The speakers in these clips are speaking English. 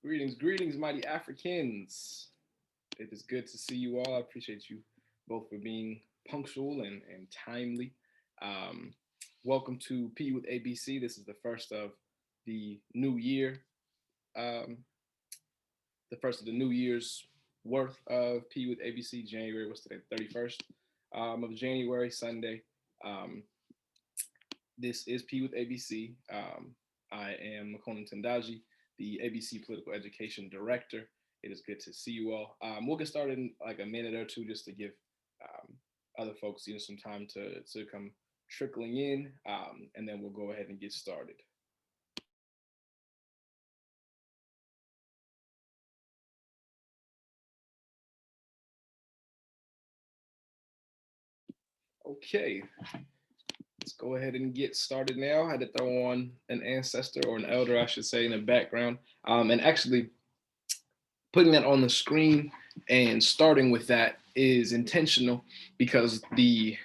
Greetings, mighty Africans. It is good to see you all. I appreciate you both for being punctual and timely. Um, Welcome to P with ABC. This is the first of the new year, um, the first of the new year's worth of P with ABC. January was today, 31st of January, Sunday. Um, this is P with ABC. I am Makonnen Tendaji, the ABC Political Education Director. It is good to see you all. We'll get started in like a minute or two just to give um, other folks some time to come trickling in, and then we'll go ahead and get started. Okay, let's go ahead and get started now. I had to throw on an ancestor or an elder, I should say, in the background. And actually, putting that on the screen and starting with that is intentional because the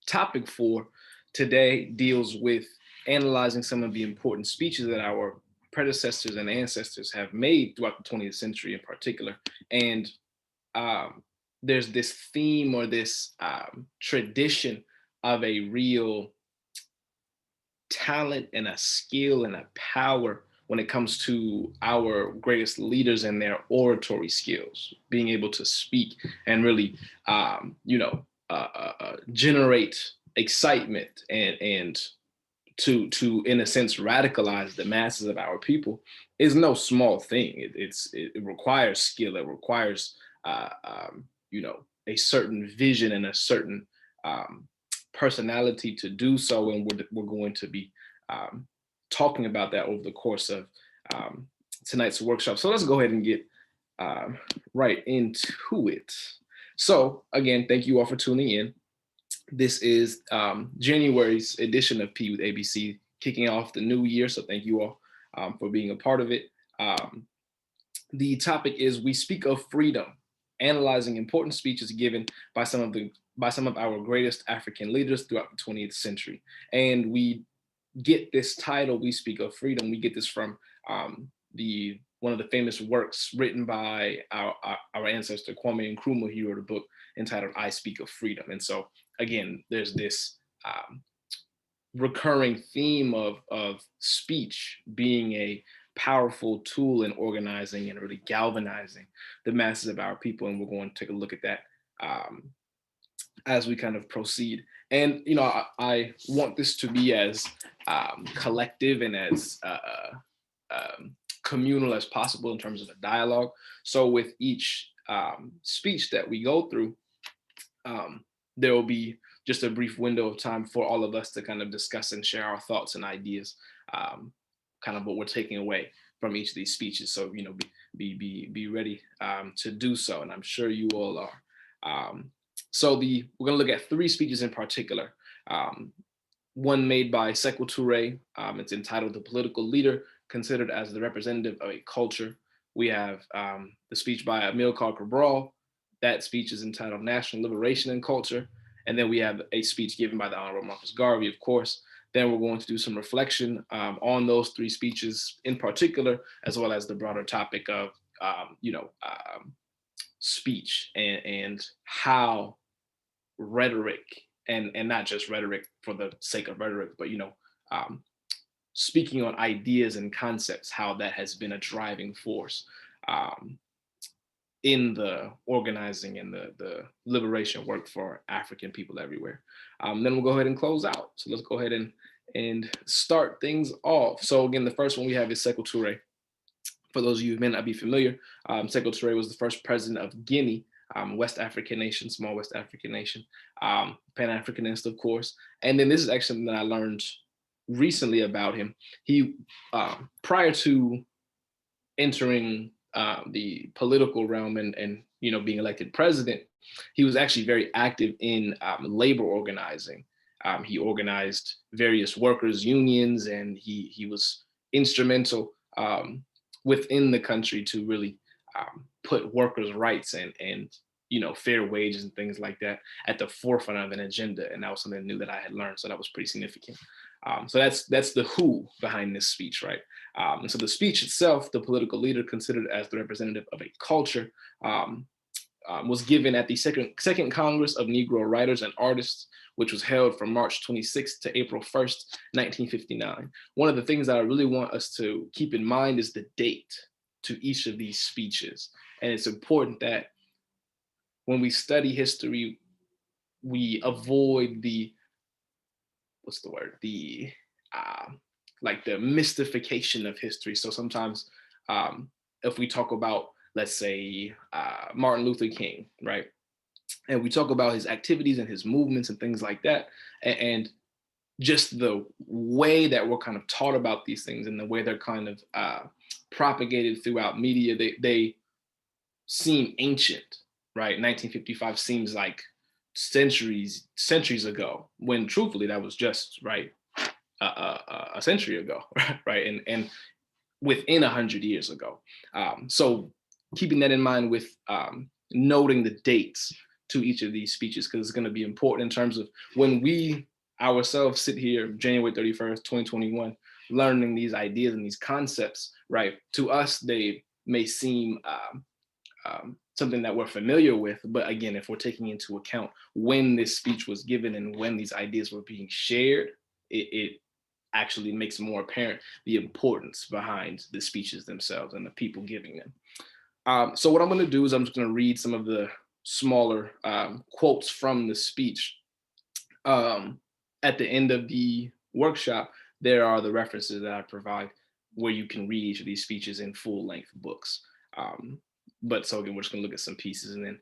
topic for today deals with analyzing some of the important speeches that our predecessors and ancestors have made throughout the 20th century in particular. And there's this theme or this tradition of a real talent and a skill and a power when it comes to our greatest leaders and their oratory skills, being able to speak and really, generate excitement and to in a sense radicalize the masses of our people is no small thing. It requires skill. It requires a certain vision and a certain personality to do so, and we're going to be talking about that over the course of tonight's workshop. So let's go ahead and get right into it. So again, thank you all for tuning in. This is January's edition of P with ABC, kicking off the new year. So thank you all for being a part of it. The topic is We Speak of Freedom, analyzing important speeches given by some of our greatest African leaders throughout the 20th century. And we get this title, We Speak of Freedom, we get this from one of the famous works written by our ancestor Kwame Nkrumah. He wrote a book entitled I Speak of Freedom. And so again, there's this recurring theme of speech being a powerful tool in organizing and really galvanizing the masses of our people. And we're going to take a look at that as we kind of proceed. And, I want this to be as collective and as communal as possible in terms of a dialogue. So with each speech that we go through, there will be just a brief window of time for all of us to kind of discuss and share our thoughts and ideas, kind of what we're taking away from each of these speeches. So, be ready to do so. And I'm sure you all are. So we're going to look at three speeches in particular. One made by Sekou Toure. It's entitled The Political Leader Considered as the Representative of a Culture. We have the speech by Amilcar Cabral. That speech is entitled National Liberation and Culture. And then we have a speech given by the Honorable Marcus Garvey, of course. Then we're going to do some reflection on those three speeches in particular, as well as the broader topic of, speech and how rhetoric and not just rhetoric for the sake of rhetoric, but, speaking on ideas and concepts, how that has been a driving force in the organizing and the liberation work for African people everywhere. Then we'll go ahead and close out. So let's go ahead and start things off. So again, the first one we have is Sekou Toure. For those of you who may not be familiar, Sekou Toure was the first president of Guinea, West African nation, small West African nation, Pan-Africanist, of course. And then this is actually something that I learned recently about him. He, prior to entering the political realm and being elected president, he was actually very active in labor organizing. He organized various workers' unions, and he was instrumental within the country to really put workers' rights and fair wages and things like that at the forefront of an agenda. And that was something new that I had learned. So that was pretty significant. So that's the who behind this speech, right? And so the speech itself, the political leader considered as the representative of a culture, was given at the second Congress of Negro Writers and Artists, which was held from March 26th to April 1st, 1959. One of the things that I really want us to keep in mind is the date to each of these speeches. And it's important that when we study history, we avoid the, what's the word? Like the mystification of history. So sometimes if we talk about, let's say, Martin Luther King, right? And we talk about his activities and his movements and things like that. And just the way that we're kind of taught about these things and the way they're kind of propagated throughout media, they seem ancient, right? 1955 seems like centuries ago, when truthfully that was just right a century ago, right? And within 100 years ago. So keeping that in mind with noting the dates to each of these speeches, because it's going to be important in terms of when we ourselves sit here January 31st, 2021, learning these ideas and these concepts, right? To us, they may seem something that we're familiar with. But again, if we're taking into account when this speech was given and when these ideas were being shared, it actually makes more apparent the importance behind the speeches themselves and the people giving them. So what I'm going to do is I'm just going to read some of the smaller quotes from the speech. At the end of the workshop, there are the references that I provide where you can read each of these speeches in full length books. But so again, we're just gonna look at some pieces, and then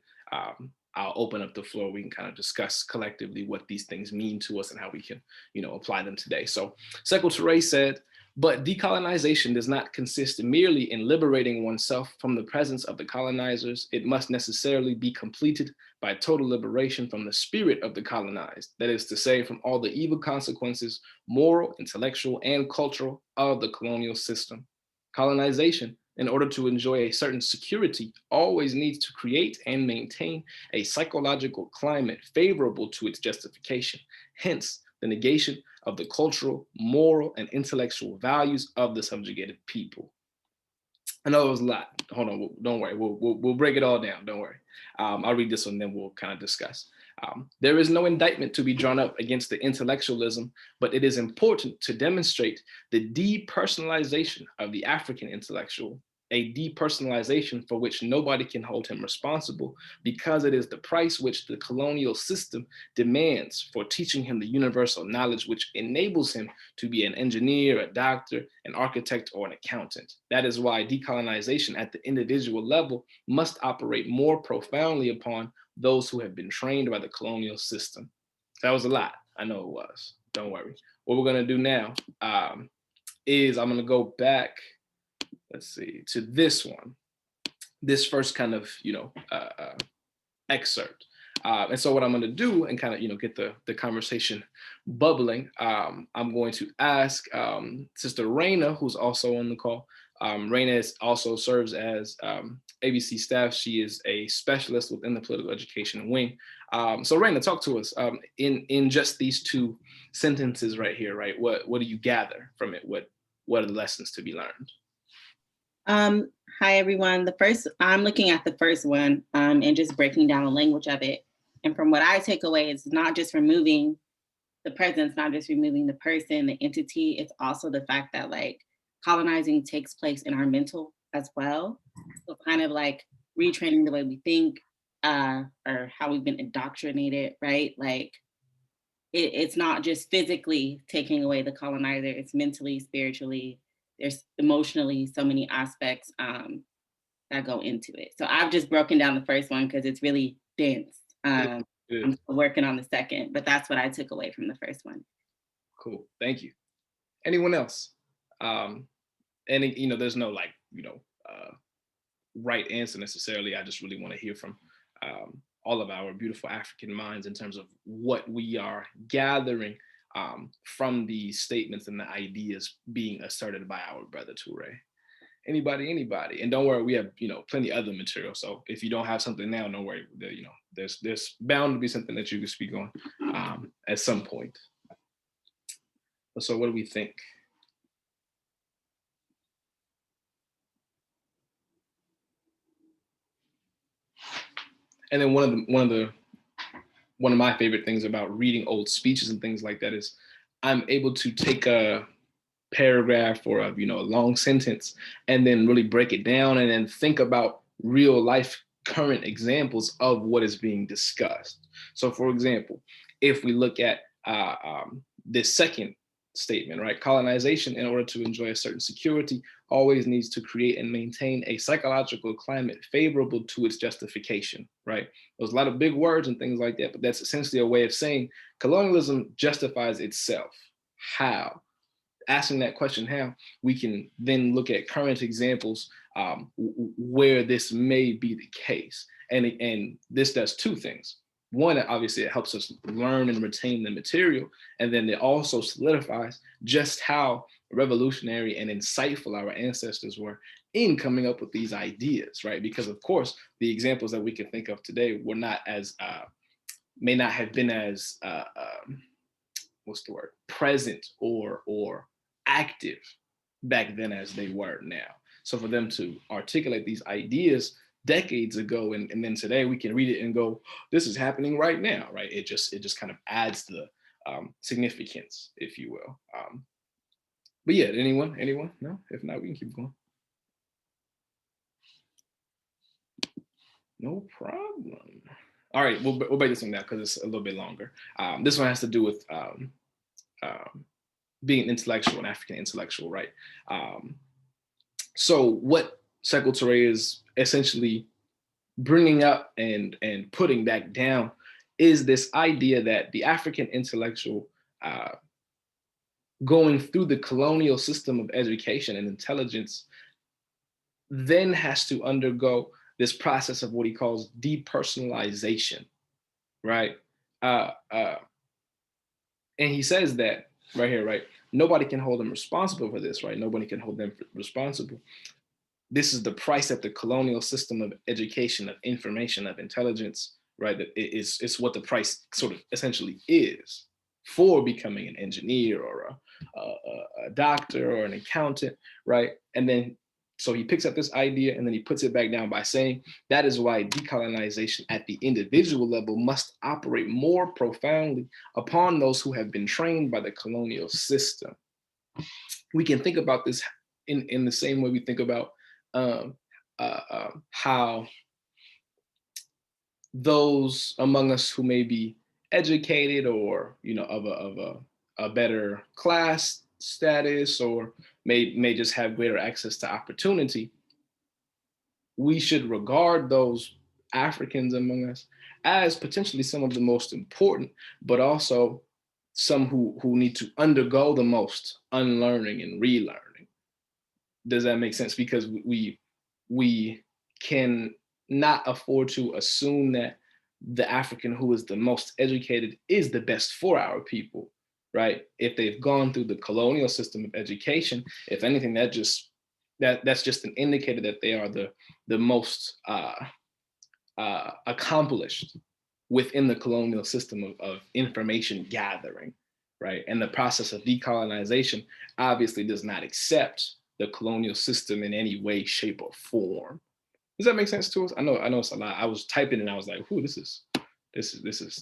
I'll open up the floor. We can kind of discuss collectively what these things mean to us and how we can, apply them today. So Sekou Toure said, but decolonization does not consist merely in liberating oneself from the presence of the colonizers. It must necessarily be completed by total liberation from the spirit of the colonized, that is to say, from all the evil consequences, moral, intellectual, and cultural, of the colonial system. Colonization, in order to enjoy a certain security, always needs to create and maintain a psychological climate favorable to its justification. Hence, the negation of the cultural, moral, and intellectual values of the subjugated people. I know it was a lot. Hold on, don't worry. We'll break it all down. Don't worry. I'll read this one, then we'll kind of discuss. There is no indictment to be drawn up against the intellectualism, but it is important to demonstrate the depersonalization of the African intellectual, a depersonalization for which nobody can hold him responsible, because it is the price which the colonial system demands for teaching him the universal knowledge which enables him to be an engineer, a doctor, an architect, or an accountant. That is why decolonization at the individual level must operate more profoundly upon those who have been trained by the colonial system. That was a lot. I know it was. Don't worry. What we're going to do now is I'm going to go back, let's see, to this one, this first kind of, excerpt. And so what I'm going to do and kind of, get the conversation bubbling, I'm going to ask Sister Raina, who's also on the call. Raina also serves as ABC staff. She is a specialist within the political education wing. So Raina, talk to us in just these two sentences right here, right? What do you gather from it? What are the lessons to be learned? Hi, everyone. I'm looking at the first one and just breaking down the language of it. And from what I take away, it's not just removing the presence, not just removing the person, the entity. It's also the fact that colonizing takes place in our mental as well. So kind of retraining the way we think or how we've been indoctrinated, right? It's not just physically taking away the colonizer, it's mentally, spiritually, there's emotionally so many aspects that go into it. So I've just broken down the first one because it's really dense. I'm still working on the second, but that's what I took away from the first one. Cool, thank you. Anyone else? There's no right answer necessarily. I just really want to hear from all of our beautiful African minds in terms of what we are gathering from the statements and the ideas being asserted by our brother Toure. anybody. And don't worry, we have, plenty other material. So if you don't have something now, don't worry. There's bound to be something that you can speak on at some point. So what do we think? And then one of my favorite things about reading old speeches and things like that is I'm able to take a paragraph or a long sentence and then really break it down and then think about real life current examples of what is being discussed. So for example, if we look at this second statement, right? Colonization, in order to enjoy a certain security, always needs to create and maintain a psychological climate favorable to its justification, right? There's a lot of big words and things like that, but that's essentially a way of saying colonialism justifies itself. How? Asking that question, how, we can then look at current examples where this may be the case. And this does two things. One, obviously, it helps us learn and retain the material. And then it also solidifies just how revolutionary and insightful our ancestors were in coming up with these ideas, right? Because of course, the examples that we can think of today were not as, may not have been as, what's the word, present or active back then as they were now. So for them to articulate these ideas decades ago and then today we can read it and go, this is happening right now, right? It just kind of adds the significance, if you will. But yeah, anyone? No? If not, we can keep going. No problem. All right, we'll break this one down because it's a little bit longer. This one has to do with being an intellectual, an African intellectual, right? So what Sekou Toure is essentially bringing up and putting back down is this idea that the African intellectual going through the colonial system of education and intelligence then has to undergo this process of what he calls depersonalization, right? And he says that right here, right? Nobody can hold them responsible for this, right? Nobody can hold them responsible. This is the price that the colonial system of education, of information, of intelligence, right? That it's what the price sort of essentially is for becoming an engineer or a doctor or an accountant, right? And then so he picks up this idea and then he puts it back down by saying that is why decolonization at the individual level must operate more profoundly upon those who have been trained by the colonial system. We can think about this in the same way we think about how those among us who may be educated or of a better class status or may just have greater access to opportunity, we should regard those Africans among us as potentially some of the most important, but also some who need to undergo the most unlearning and relearning. Does that make sense? Because we can not afford to assume that the African who is the most educated is the best for our people, right? If they've gone through the colonial system of education, if anything, that's just an indicator that they are the most accomplished within the colonial system of information gathering, right? And the process of decolonization obviously does not accept the colonial system in any way, shape, or form. Does that make sense to us? I know it's a lot. I was typing and I was like, "Ooh, this is."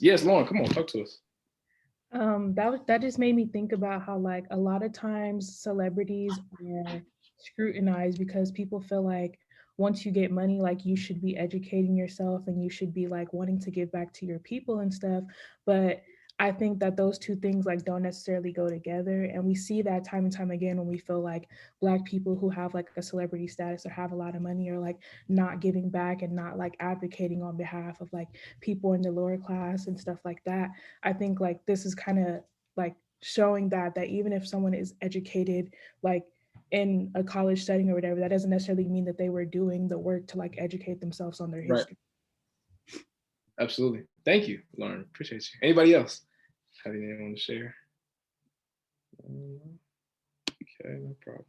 Yes, Lauren, come on, talk to us. That just made me think about how like a lot of times celebrities are scrutinized because people feel like once you get money, like you should be educating yourself and you should be like wanting to give back to your people and stuff. But I think that those two things like don't necessarily go together. And we see that time and time again when we feel like Black people who have like a celebrity status or have a lot of money are like not giving back and not like advocating on behalf of like people in the lower class and stuff like that. I think like this is kind of like showing that even if someone is educated like in a college setting or whatever, that doesn't necessarily mean that they were doing the work to like educate themselves on their Right. history. Absolutely. Thank you, Lauren. Appreciate you. Anybody else have anything they want to share? Okay, no problem.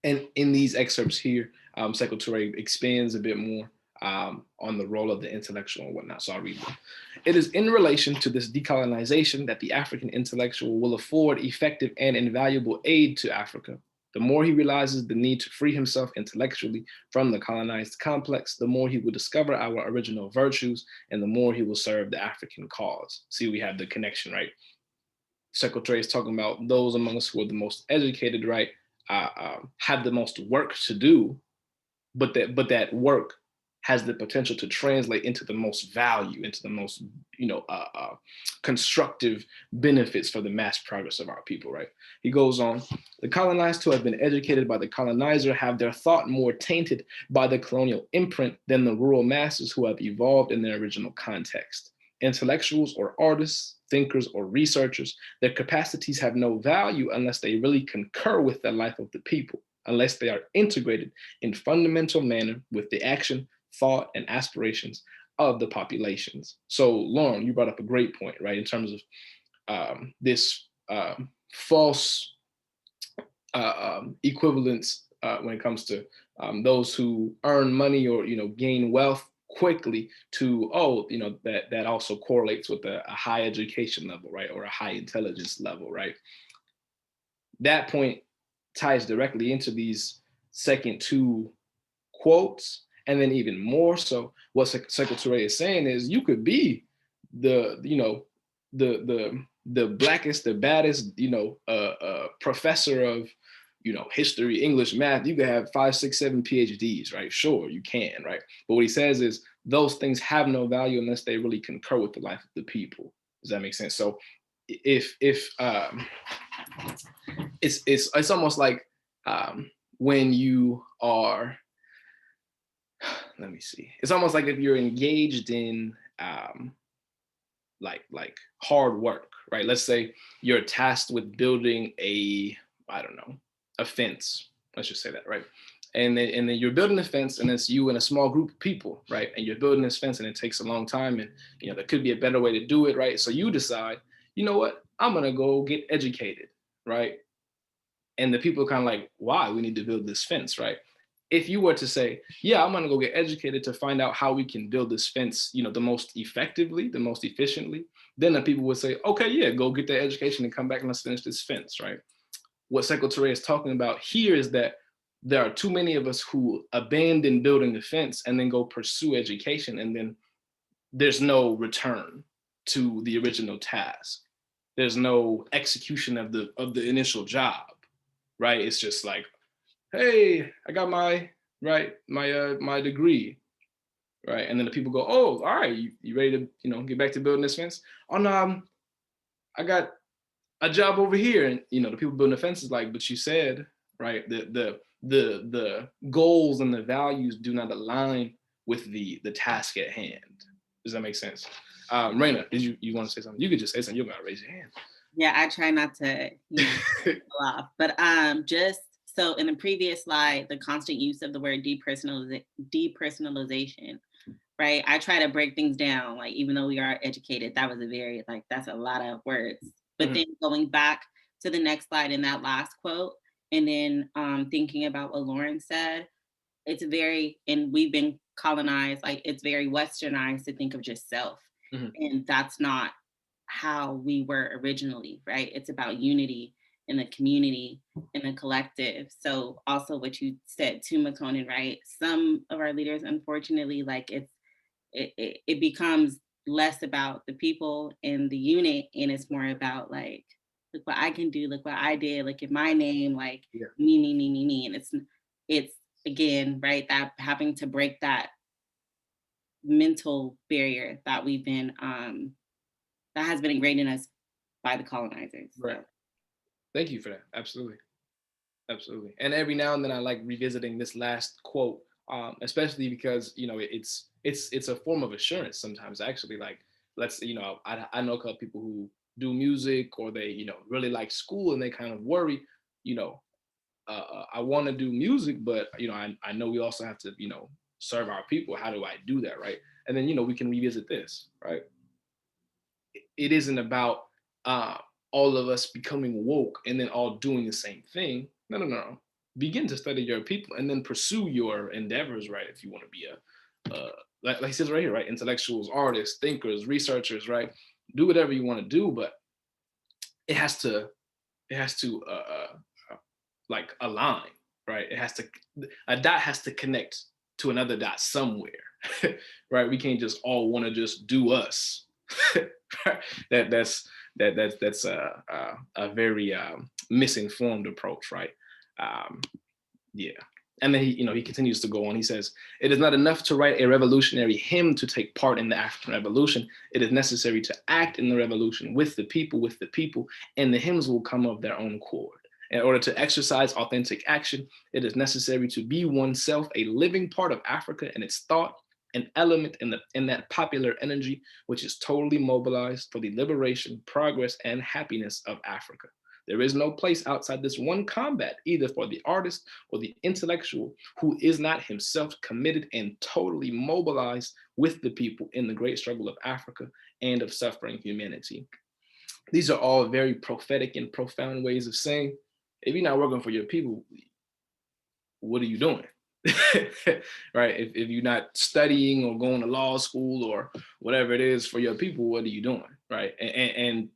And in these excerpts here, Sekou Toure expands a bit more on the role of the intellectual and whatnot. So I'll read them. It is in relation to this decolonization that the African intellectual will afford effective and invaluable aid to Africa. The more he realizes the need to free himself intellectually from the colonized complex, the more he will discover our original virtues and the more he will serve the African cause. See, we have the connection, right? Sekou Toure is talking about those among us who are the most educated, right, have the most work to do, but that work has the potential to translate into the most value, into the most constructive benefits for the mass progress of our people, right? He goes on, the colonized who have been educated by the colonizer have their thought more tainted by the colonial imprint than the rural masses who have evolved in their original context. Intellectuals or artists, thinkers or researchers, their capacities have no value unless they really concur with the life of the people, unless they are integrated in fundamental manner with the action, thought, and aspirations of the populations. So, Lauren, you brought up a great point, right, in terms of this false equivalence when it comes to those who earn money or gain wealth quickly to that also correlates with a high education level, right, or a high intelligence level, right. That point ties directly into these second two quotes, and then even more so, what Sekou Toure is saying is you could be the the blackest, the baddest professor of history, English, math. You could have 5, 6, 7 PhDs, right? Sure, you can, right? But what he says is those things have no value unless they really concur with the life of the people. Does that make sense? So if it's almost like when you are, let me see, it's almost like if you're engaged in like hard work, right? Let's say you're tasked with building a fence. Let's just say that, right? And then you're building a fence, and it's you and a small group of people, right? And you're building this fence, and it takes a long time, and there could be a better way to do it, right? So you decide, you know what, I'm gonna go get educated, right? And the people are kind of like, why? We need to build this fence, right? If you were to say, yeah, I'm gonna go get educated to find out how we can build this fence, the most effectively, the most efficiently, then the people would say, okay, yeah, go get that education and come back and let's finish this fence, right? What Sekou Toure is talking about here is that there are too many of us who abandon building the fence and then go pursue education, and then there's no return to the original task. There's no execution of the initial job, right? It's just like, hey, I got my my degree, right? And then the people go, oh, all right, you ready to get back to building this fence? Oh no, I got a job over here, and the people building the fence is like, but you said, right, the goals and the values do not align with the task at hand. Does that make sense? Raina, did you want to say something? You could just say something. You're gonna raise your hand. Yeah, I try not to laugh, but just so in the previous slide, the constant use of the word depersonalization, right? I try to break things down, like even though we are educated, that was that's a lot of words. But then going back to the next slide in that last quote, and then thinking about what Lauren said, it's very, and we've been colonized, like it's very westernized to think of just self. And that's not how we were originally, right? It's about unity in the community, in the collective. So also what you said to Makonnen, right? Some of our leaders, unfortunately, like it becomes less about the people and the unit, and it's more about like, look what I can do, look what I did, look at my name, like me. And it's again, right, that having to break that mental barrier that we've been that has been ingrained in us by the colonizers. Right. Thank you for that. Absolutely. Absolutely. And every now and then I like revisiting this last quote, especially because, it's a form of assurance sometimes, actually. Like, I know a couple of people who do music, or they, really like school, and they kind of worry, I want to do music, but, I know we also have to, serve our people. How do I do that? Right. And then, we can revisit this, right? It isn't about all of us becoming woke and then all doing the same thing. No. begin to study your people and then pursue your endeavors, right? If you want to be like he says right here, right? Intellectuals, artists, thinkers, researchers, right? Do whatever you want to do, but it has to like align, right? A dot has to connect to another dot somewhere, right? We can't just all want to just do us. Right? That's a very misinformed approach, right? Um, yeah. And then he continues to go on. He says, "It is not enough to write a revolutionary hymn to take part in the African Revolution. It is necessary to act in the revolution with the people, and the hymns will come of their own accord. In order to exercise authentic action, it is necessary to be oneself a living part of Africa and its thought, an element in that popular energy which is totally mobilized for the liberation, progress, and happiness of Africa. There is no place outside this one combat, either for the artist or the intellectual who is not himself committed and totally mobilized with the people in the great struggle of Africa and of suffering humanity." These are all very prophetic and profound ways of saying, if you're not working for your people, what are you doing? Right? If you're not studying or going to law school or whatever it is for your people, what are you doing? Right? And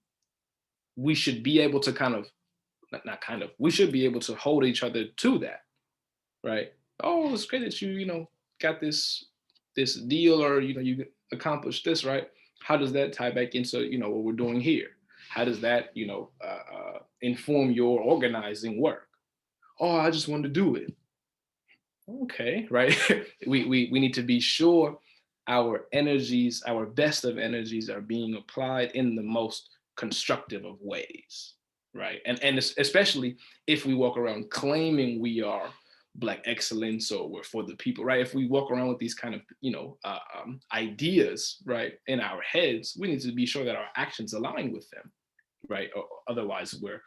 we should be able to we should be able to hold each other to that, right? Oh, it's great that you got this deal, or you accomplished this, right? How does that tie back into what we're doing here? How does that inform your organizing work? Oh, I just wanted to do it. Okay, right? We need to be sure our energies, our best of energies, are being applied in the most constructive of ways, right? And especially if we walk around claiming we are Black excellence or we're for the people, right? If we walk around with these kind of ideas, right, in our heads, we need to be sure that our actions align with them, right? Or otherwise, we're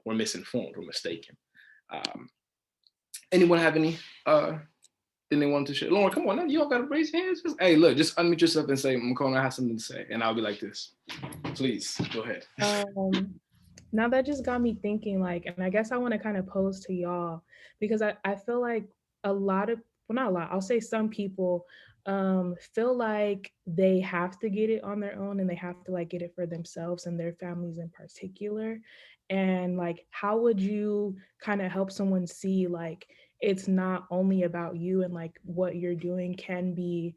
misinformed, we're mistaken. Anyone have any thing they wanted to share? Lauren, come on, now you all gotta raise your hands. Hey, look, just unmute yourself and say, Makonnen, I have something to say, and I'll be like this. Please go ahead. Now that just got me thinking, like, and I guess I want to kind of pose to y'all, because I feel like a lot of, well, not a lot, I'll say some people feel like they have to get it on their own, and they have to like get it for themselves and their families in particular. And like, how would you kind of help someone see like it's not only about you, and like what you're doing can be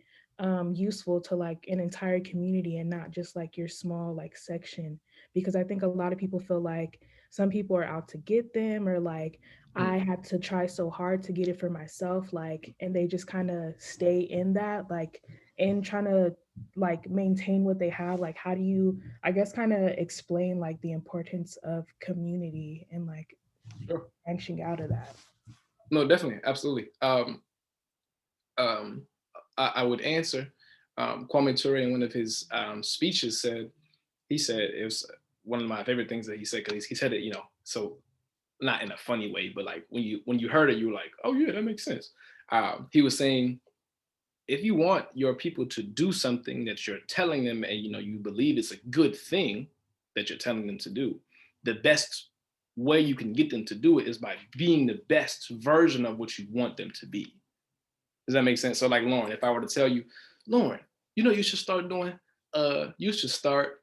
useful to like an entire community and not just like your small like section? Because I think a lot of people feel like some people are out to get them, or like I had to try so hard to get it for myself, like, and they just kind of stay in that, like, and trying to like maintain what they have. Like, how do you, I guess, kind of explain like the importance of community and like Sure. branching out of that? No, definitely, absolutely. I would answer. Kwame Toure, in one of his speeches, he said it was one of my favorite things that he said, because he said it, so not in a funny way, but like when you heard it, you were like, oh yeah, that makes sense. He was saying, if you want your people to do something that you're telling them, and you believe it's a good thing that you're telling them to do, the best way you can get them to do it is by being the best version of what you want them to be. Does that make sense? So like, Lauren, if I were to tell you, Lauren, you should start doing, you should start,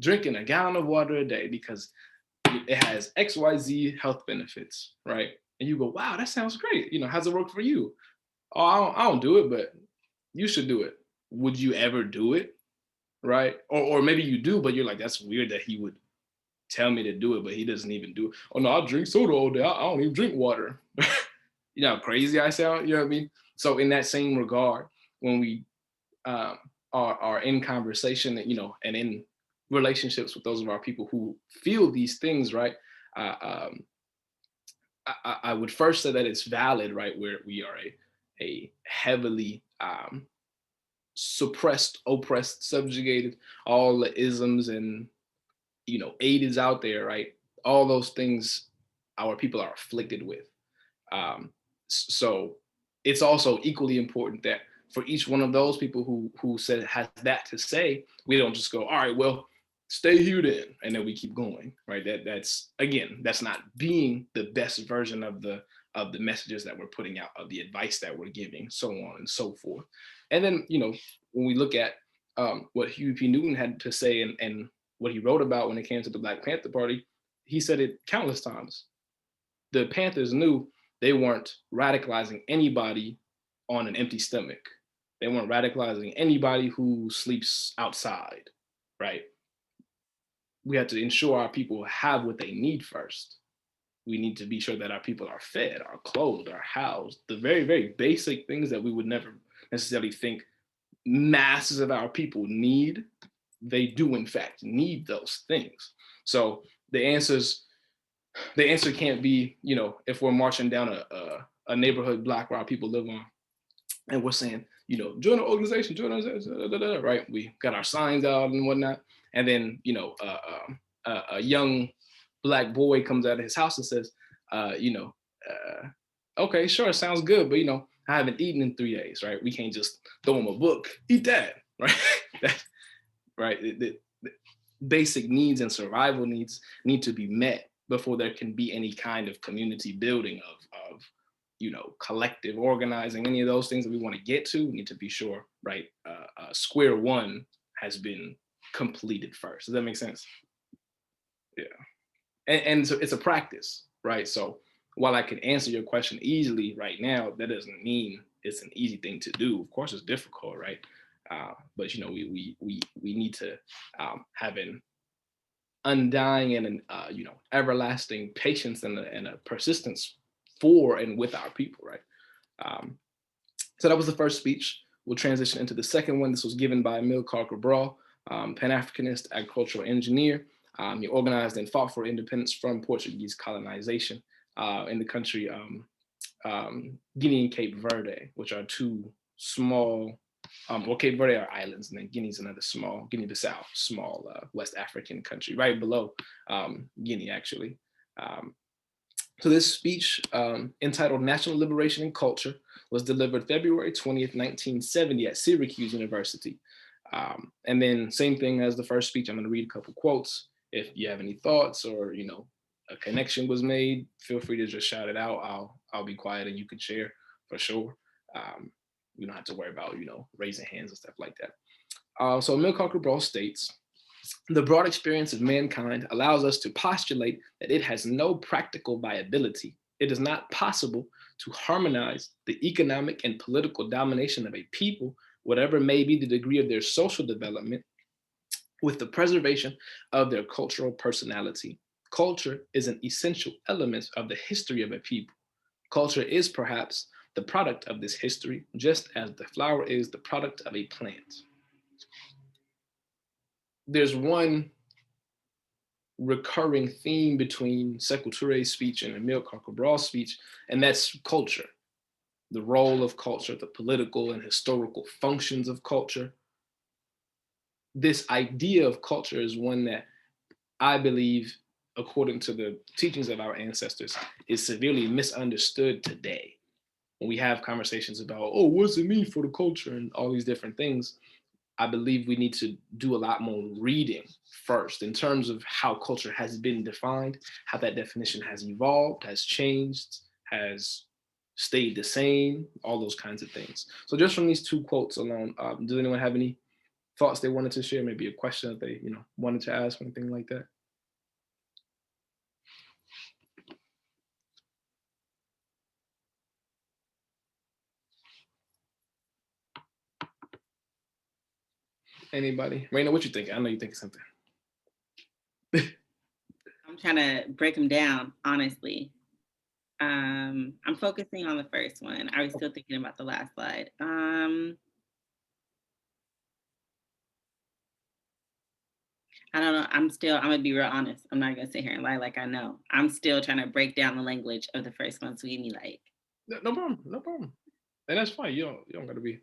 drinking a gallon of water a day because it has XYZ health benefits, right? And you go, wow, that sounds great. How's it work for you? Oh, I don't do it, but you should do it. Would you ever do it? Right? Or maybe you do, but you're like, that's weird that he would tell me to do it, but he doesn't even do it. Oh no, I drink soda all day. I don't even drink water. You know how crazy I sound? You know what I mean? So in that same regard, when we are in conversation, and in relationships with those of our people who feel these things, right? I would first say that it's valid, right? Where we are a heavily suppressed, oppressed, subjugated, all the isms and aid is out there, right? All those things our people are afflicted with. So it's also equally important that for each one of those people who has that to say, we don't just go, all right, well, stay here then, and then we keep going, right? That's again, that's not being the best version of the messages that we're putting out, of the advice that we're giving, so on and so forth. And then, when we look at what Huey P. Newton had to say, and what he wrote about when it came to the Black Panther Party, he said it countless times. The Panthers knew they weren't radicalizing anybody on an empty stomach. They weren't radicalizing anybody who sleeps outside, right? We have to ensure our people have what they need first. We need to be sure that our people are fed, are clothed, are housed. The very, very basic things that we would never necessarily think masses of our people need, they do in fact need those things. So the answer can't be, if we're marching down a neighborhood block where our people live on, and we're saying, join the organization, right? We got our signs out and whatnot. And then, a young Black boy comes out of his house and says, okay, sure, sounds good, but I haven't eaten in 3 days, right? We can't just throw him a book, eat that, right? Right? The basic needs and survival needs need to be met before there can be any kind of community building of collective organizing, any of those things that we want to get to. We need to be sure, right? Square one has been completed first. Does that make sense? Yeah. And so it's a practice, right? So while I can answer your question easily right now, that doesn't mean it's an easy thing to do. Of course, it's difficult, right? But we need to have an undying and an everlasting patience and a persistence for and with our people, right? So that was the first speech. We'll transition into the second one. This was given by Amilcar Cabral, Pan-Africanist agricultural engineer. He organized and fought for independence from Portuguese colonization in the country, Guinea and Cape Verde, which are two small, Cape Verde are islands, and then Guinea's another small, Guinea-Bissau, small West African country, right below Guinea, actually. So this speech, entitled National Liberation and Culture, was delivered February 20th, 1970 at Syracuse University. And then same thing as the first speech, I'm gonna read a couple quotes. If you have any thoughts or, a connection was made, feel free to just shout it out. I'll be quiet and you can share for sure. You don't have to worry about, raising hands and stuff like that. So Amilcar Cabral states, the broad experience of mankind allows us to postulate that it has no practical viability. It is not possible to harmonize the economic and political domination of a people, whatever may be the degree of their social development, with the preservation of their cultural personality. Culture is an essential element of the history of a people. Culture is perhaps the product of this history, just as the flower is the product of a plant. There's one recurring theme between Sékou Touré's speech and Amilcar Cabral's speech, and that's culture, the role of culture, the political and historical functions of culture. This idea of culture is one that I believe, according to the teachings of our ancestors, is severely misunderstood today. When we have conversations about, oh, what's it mean for the culture and all these different things, I believe we need to do a lot more reading first in terms of how culture has been defined, how that definition has evolved, has changed, has stayed the same, all those kinds of things. So just from these two quotes alone, does anyone have any thoughts they wanted to share? Maybe a question that they wanted to ask, anything like that? Anybody? Raina, what you think? I know you think something. I'm trying to break them down, honestly. I'm focusing on the first one. I was still thinking about the last slide. I don't know. I'm gonna be real honest. I'm not gonna sit here and lie like I know. I'm still trying to break down the language of the first one. So give me like. No problem. No problem. And that's fine. You don't gotta be,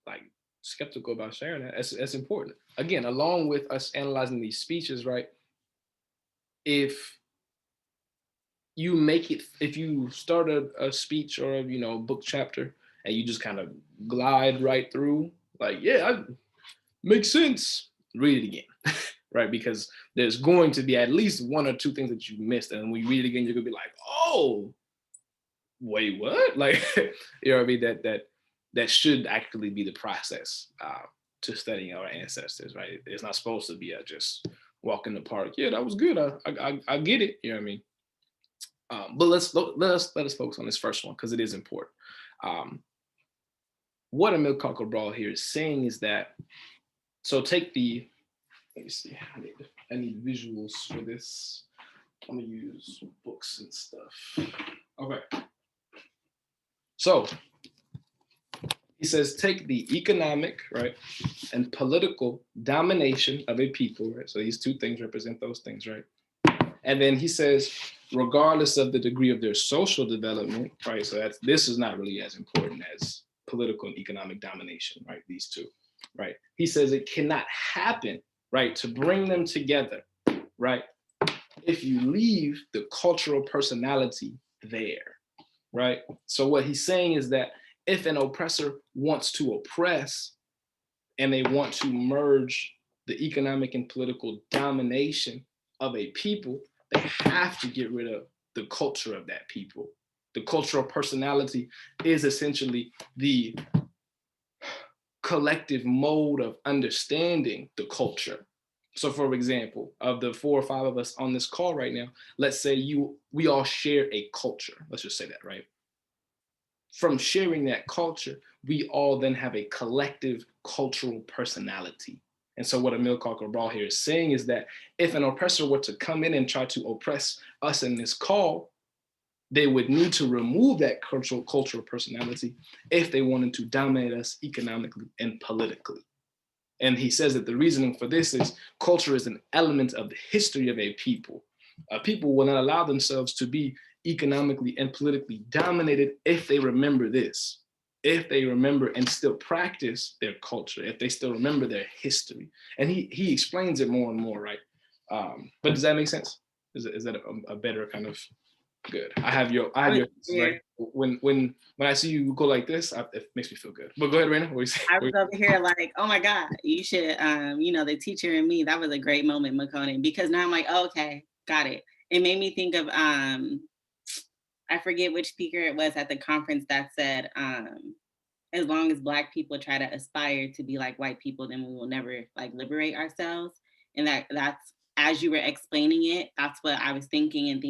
like skeptical about sharing that. That's important. Again, along with us analyzing these speeches, right? If you start a speech or a book chapter and you just kind of glide right through, like, yeah, makes sense. read it again, right? Because there's going to be at least one or two things that you missed. And when you read it again, you're gonna be like, oh, wait, what? Like, you know what I mean? That should actually be the process to studying our ancestors, right? It's not supposed to be a just walk in the park. Yeah, that was good. I get it. You know what I mean? But let us focus on this first one because it is important. What Emil Cocker-Brawl here is saying is that, so take the, let me see, I need visuals for this. I'm gonna use books and stuff. Okay. So he says, take the economic, right, and political domination of a people, right? So these two things represent those things, right? And then he says, regardless of the degree of their social development, right? So this is not really as important as political and economic domination, right? These two, right? He says it cannot happen, right? To bring them together, right? If you leave the cultural personality there, right? So what he's saying is that if an oppressor wants to oppress and they want to merge the economic and political domination of a people, they have to get rid of the culture of that people. The cultural personality is essentially the collective mode of understanding the culture. So for example, of the 4 or 5 of us on this call right now, let's say we all share a culture. Let's just say that, right? From sharing that culture, we all then have a collective cultural personality. And so what Emil Cocker-Brawl here is saying is that if an oppressor were to come in and try to oppress us in this call, they would need to remove that cultural personality if they wanted to dominate us economically and politically. And he says that the reasoning for this is culture is an element of the history of a people. People will not allow themselves to be economically and politically dominated if they remember this, if they remember and still practice their culture, if they still remember their history. And he explains it more and more, right? But does that make sense? Is that a better kind of good? I have your right. When I see you go like this, it makes me feel good. But go ahead, Raina. What you say? I was over here like, oh my God, you should, the teacher in me, that was a great moment, Makonnen, because now I'm like, oh, okay, got it. It made me think of, I forget which speaker it was at the conference that said, as long as Black people try to aspire to be like white people, then we will never like liberate ourselves. And that's, as you were explaining it, that's what I was thinking,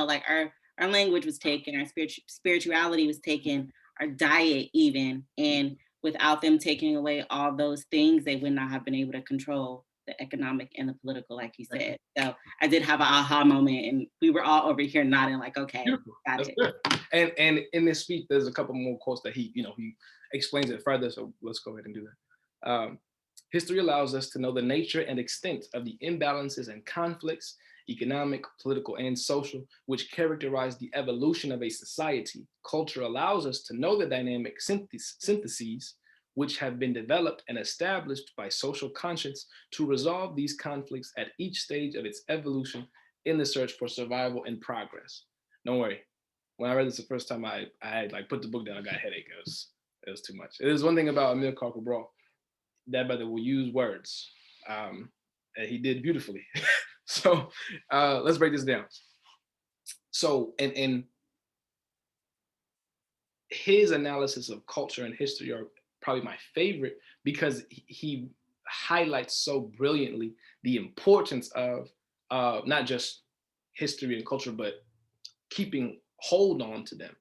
like our language was taken, our spirituality was taken, our diet even, and without them taking away all those things, they would not have been able to control the economic and the political, like you said. So I did have an aha moment, and we were all over here nodding like, okay, got it. Good. And in this speech, there's a couple more quotes that he explains it further. So let's go ahead and do that. History allows us to know the nature and extent of the imbalances and conflicts, economic, political, and social, which characterize the evolution of a society. Culture allows us to know the dynamic syntheses which have been developed and established by social conscience to resolve these conflicts at each stage of its evolution in the search for survival and progress. Don't worry. When I read this the first time, I like put the book down, I got a headache. It was too much. There's one thing about Emil Cocker-Brawl. That brother will use words. And he did beautifully. So let's break this down. So in his analysis of culture and history are probably my favorite because he highlights so brilliantly the importance of not just history and culture, but keeping hold on to them,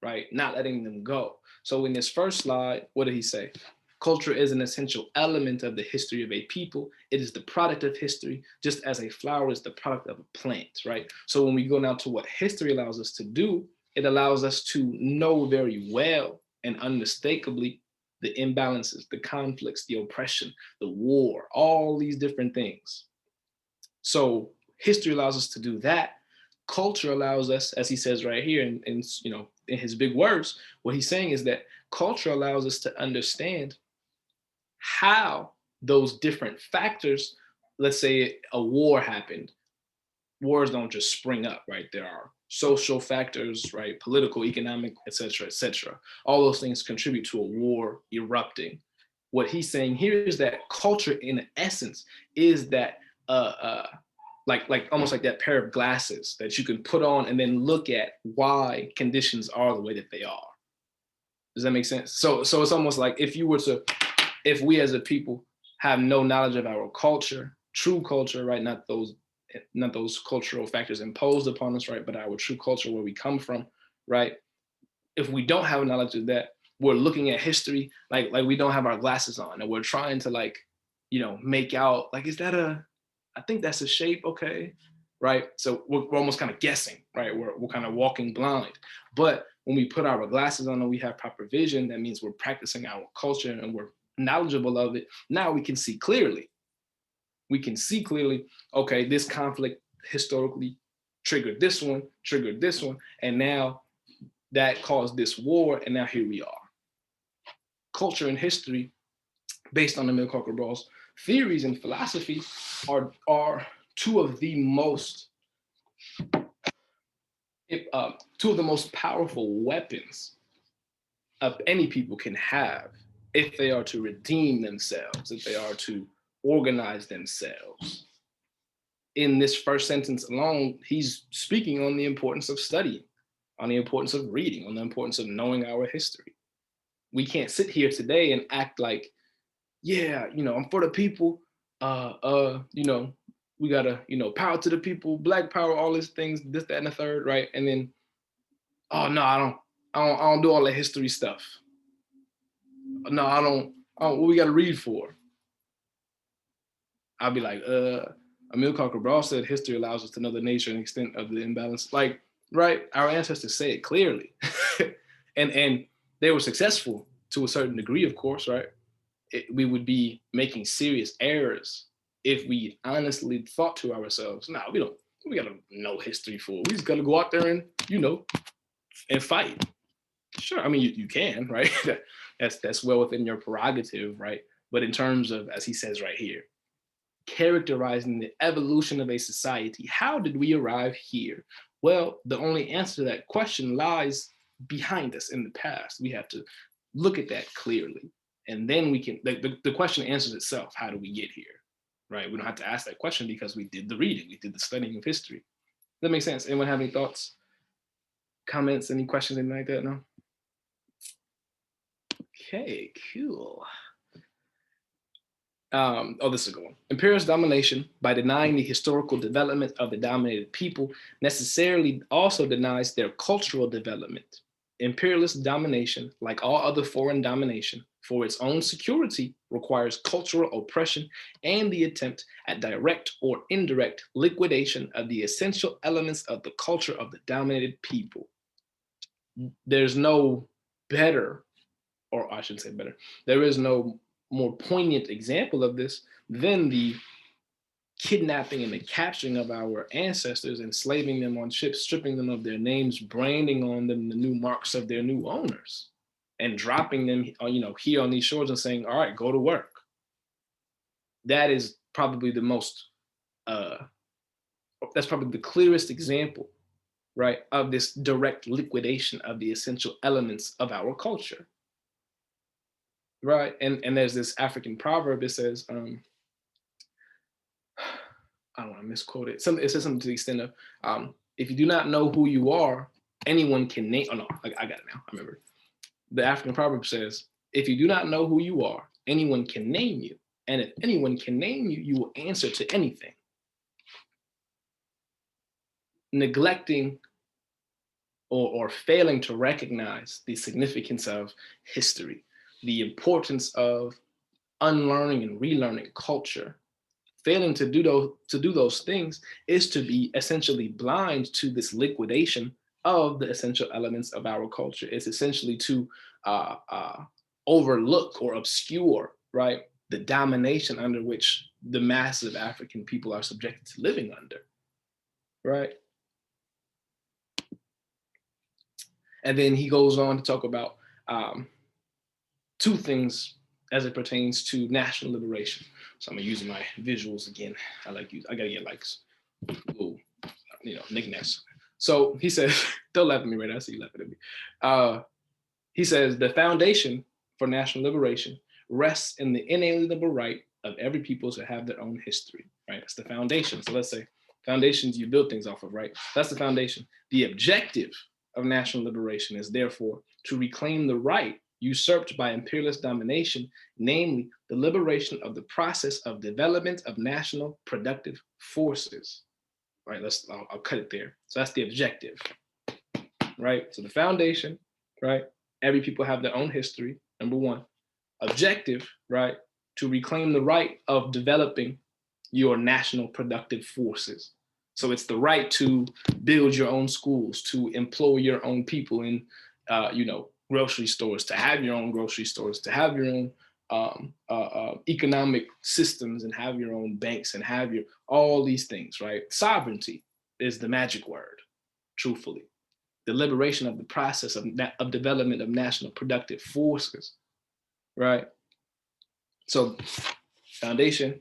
right? Not letting them go. So in this first slide, what did he say? Culture is an essential element of the history of a people. It is the product of history, just as a flower is the product of a plant, right? So when we go now to what history allows us to do, it allows us to know very well and unmistakably the imbalances, the conflicts, the oppression, the war, all these different things. So history allows us to do that. Culture allows us, as he says right here in his big words, what he's saying is that culture allows us to understand how those different factors, let's say a war happened, wars don't just spring up, right? There are social factors, right? Political, economic, et cetera, et cetera. All those things contribute to a war erupting. what he's saying here is that culture, in essence, is that like almost like that pair of glasses that you can put on and then look at why conditions are the way that they are. Does that make sense? So it's almost like if we as a people have no knowledge of our culture, true culture, right? Not those cultural factors imposed upon us, right? But our true culture, where we come from, right? If we don't have knowledge of that, we're looking at history like we don't have our glasses on, and we're trying to make out like, is that I think that's a shape, okay, right? So we're almost kind of guessing, right? We're kind of walking blind. But when we put our glasses on and we have proper vision, that means we're practicing our culture and we're knowledgeable of it. Now we can see clearly. Okay, this conflict historically triggered this one, and now that caused this war, and now here we are. Culture and history, based on the Mill-Cocker-Ball's theories and philosophy, are two of the most powerful weapons of any people can have if they are to redeem themselves, if they are to organize themselves. In this first sentence alone, he's speaking on the importance of studying, on the importance of reading, on the importance of knowing our history. We can't sit here today and act like, yeah, I'm for the people. We gotta, power to the people, Black power, all these things, this, that, and the third, right? And then, oh no, I don't do all the history stuff. No, I don't. What we gotta read for? I'll be like, Emil Cocker-Ball said history allows us to know the nature and extent of the imbalance. Like, right? Our ancestors say it clearly, and they were successful to a certain degree, of course, right? We would be making serious errors if we honestly thought to ourselves, "Nah, we gotta know history for. We just gotta go out there and and fight." Sure, I mean you can, right? That's well within your prerogative, right? But in terms of, as he says right here, characterizing the evolution of a society, how did we arrive here? Well, the only answer to that question lies behind us in the past. We have to look at that clearly, and then we can. The question answers itself. How do we get here? Right? We don't have to ask that question because we did the reading, we did the studying of history. Does that make sense? Anyone have any thoughts, comments, any questions, anything like that? No. Okay, cool. This is a good one. Imperialist domination, by denying the historical development of the dominated people, necessarily also denies their cultural development. Imperialist domination, like all other foreign domination, for its own security, requires cultural oppression and the attempt at direct or indirect liquidation of the essential elements of the culture of the dominated people. There's no better, or I shouldn't say better, there is no more poignant example of this than the kidnapping and the capturing of our ancestors, enslaving them on ships, stripping them of their names, branding on them the new marks of their new owners, and dropping them, here on these shores and saying, "All right, go to work." That is probably the most, that's probably the clearest example, right, of this direct liquidation of the essential elements of our culture. Right. And there's this African proverb. It says, I don't want to misquote it. It says something to the extent of, if you do not know who you are, anyone can name. Oh no, I got it now. I remember. The African proverb says, if you do not know who you are, anyone can name you. And if anyone can name you, you will answer to anything. Neglecting or failing to recognize the significance of history, the importance of unlearning and relearning culture, failing to do those things is to be essentially blind to this liquidation of the essential elements of our culture. It's essentially to overlook or obscure, right, the domination under which the masses of African people are subjected to living under, right? And then he goes on to talk about two things as it pertains to national liberation. So I'm using my visuals again. I gotta get like little, knickknacks. So he says, don't laugh at me right now. I see you laughing at me. He says the foundation for national liberation rests in the inalienable right of every people to have their own history, right? That's the foundation. So let's say foundations you build things off of, right? That's the foundation. The objective of national liberation is therefore to reclaim the right usurped by imperialist domination, namely the liberation of the process of development of national productive forces. Right, I'll cut it there. So that's the objective, right? So the foundation, right? Every people have their own history, number one. Objective, right? To reclaim the right of developing your national productive forces. So it's the right to build your own schools, to employ your own people in, grocery stores, to have your own grocery stores, to have your own economic systems, and have your own banks, and have your all these things, right? Sovereignty is the magic word, truthfully. The liberation of the process of development of national productive forces, right? So foundation,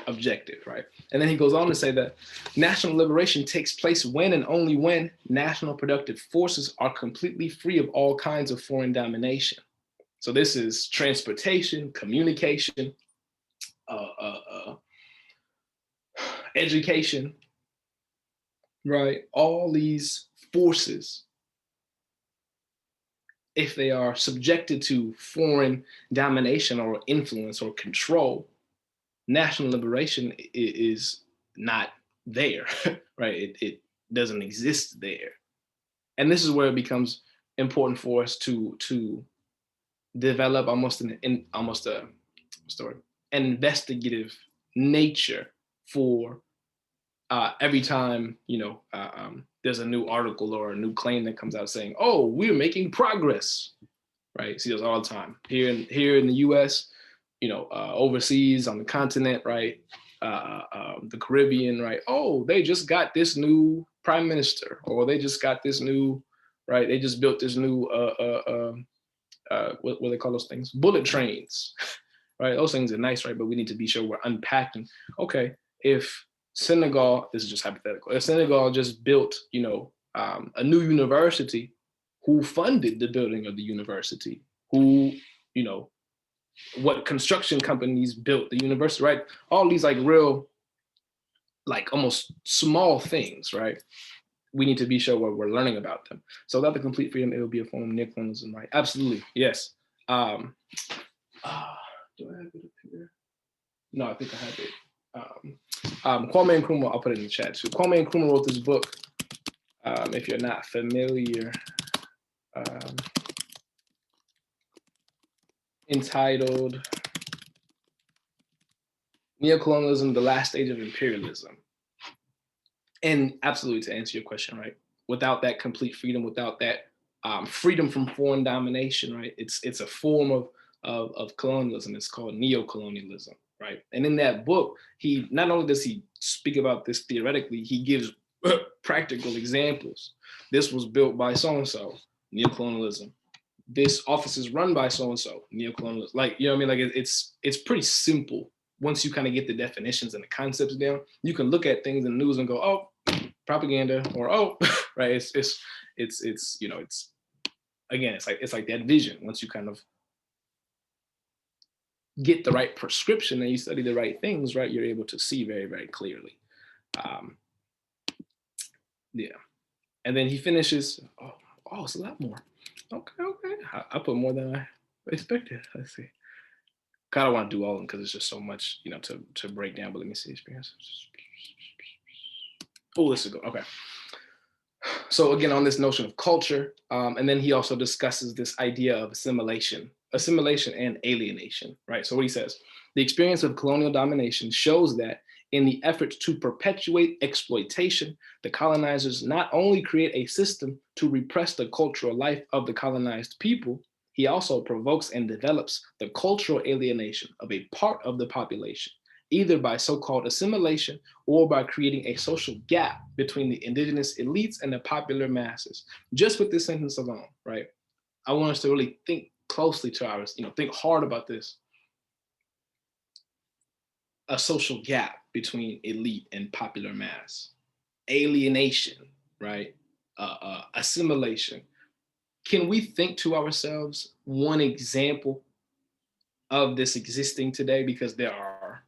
objective, right? And then he goes on to say that national liberation takes place when and only when national productive forces are completely free of all kinds of foreign domination. So this is transportation, communication, education, right? All these forces, if they are subjected to foreign domination or influence or control, national liberation is not there, right? It doesn't exist there. And this is where it becomes important for us to develop almost an investigative nature for every time there's a new article or a new claim that comes out saying, "Oh, we're making progress," right? See those all the time here in the U.S., overseas on the continent, right? The Caribbean, right? Oh, they just got this new prime minister, or they just got this new, right? They just built this new what do they call those things? Bullet trains, right? Those things are nice, right? But we need to be sure we're unpacking. Okay, if Senegal, this is just hypothetical, if Senegal just built, a new university, who funded the building of the university? Who, what construction companies built the university, right? All these like real, like almost small things, right? We need to be sure we're learning about them. So without the complete freedom, it will be a form of neocolonialism, right? Absolutely, yes. Do I have it up here? No, I think I have it. Kwame Nkrumah, I'll put it in the chat too. Kwame Nkrumah wrote this book. If you're not familiar, entitled Neocolonialism, the Last Stage of Imperialism. And absolutely, to answer your question, right? Without that complete freedom, without that freedom from foreign domination, right? It's a form of colonialism. It's called neocolonialism, right? And in that book, he not only does he speak about this theoretically, he gives practical examples. This was built by so-and-so, neocolonialism. This office is run by so-and-so, neocolonialism. Like, you know what I mean? Like it's pretty simple. Once you kind of get the definitions and the concepts down, you can look at things in the news and go, "Oh, propaganda," or "Oh," right? It's again, it's like that vision. Once you kind of get the right prescription and you study the right things, right, you're able to see very, very clearly. Yeah. And then he finishes, oh, it's a lot more. Okay. I put more than I expected. Let's see. Kind of want to do all of them because it's just so much, to break down, but let me see experience. Oh, this is good. Okay. So again, on this notion of culture, and then he also discusses this idea of assimilation and alienation, right? So what he says, the experience of colonial domination shows that in the effort to perpetuate exploitation, the colonizers not only create a system to repress the cultural life of the colonized people, he also provokes and develops the cultural alienation of a part of the population, either by so-called assimilation or by creating a social gap between the indigenous elites and the popular masses. Just with this sentence alone, right? I want us to really think closely to ours, think hard about this. A social gap between elite and popular mass, alienation, right? Assimilation. Can we think to ourselves one example of this existing today, because there are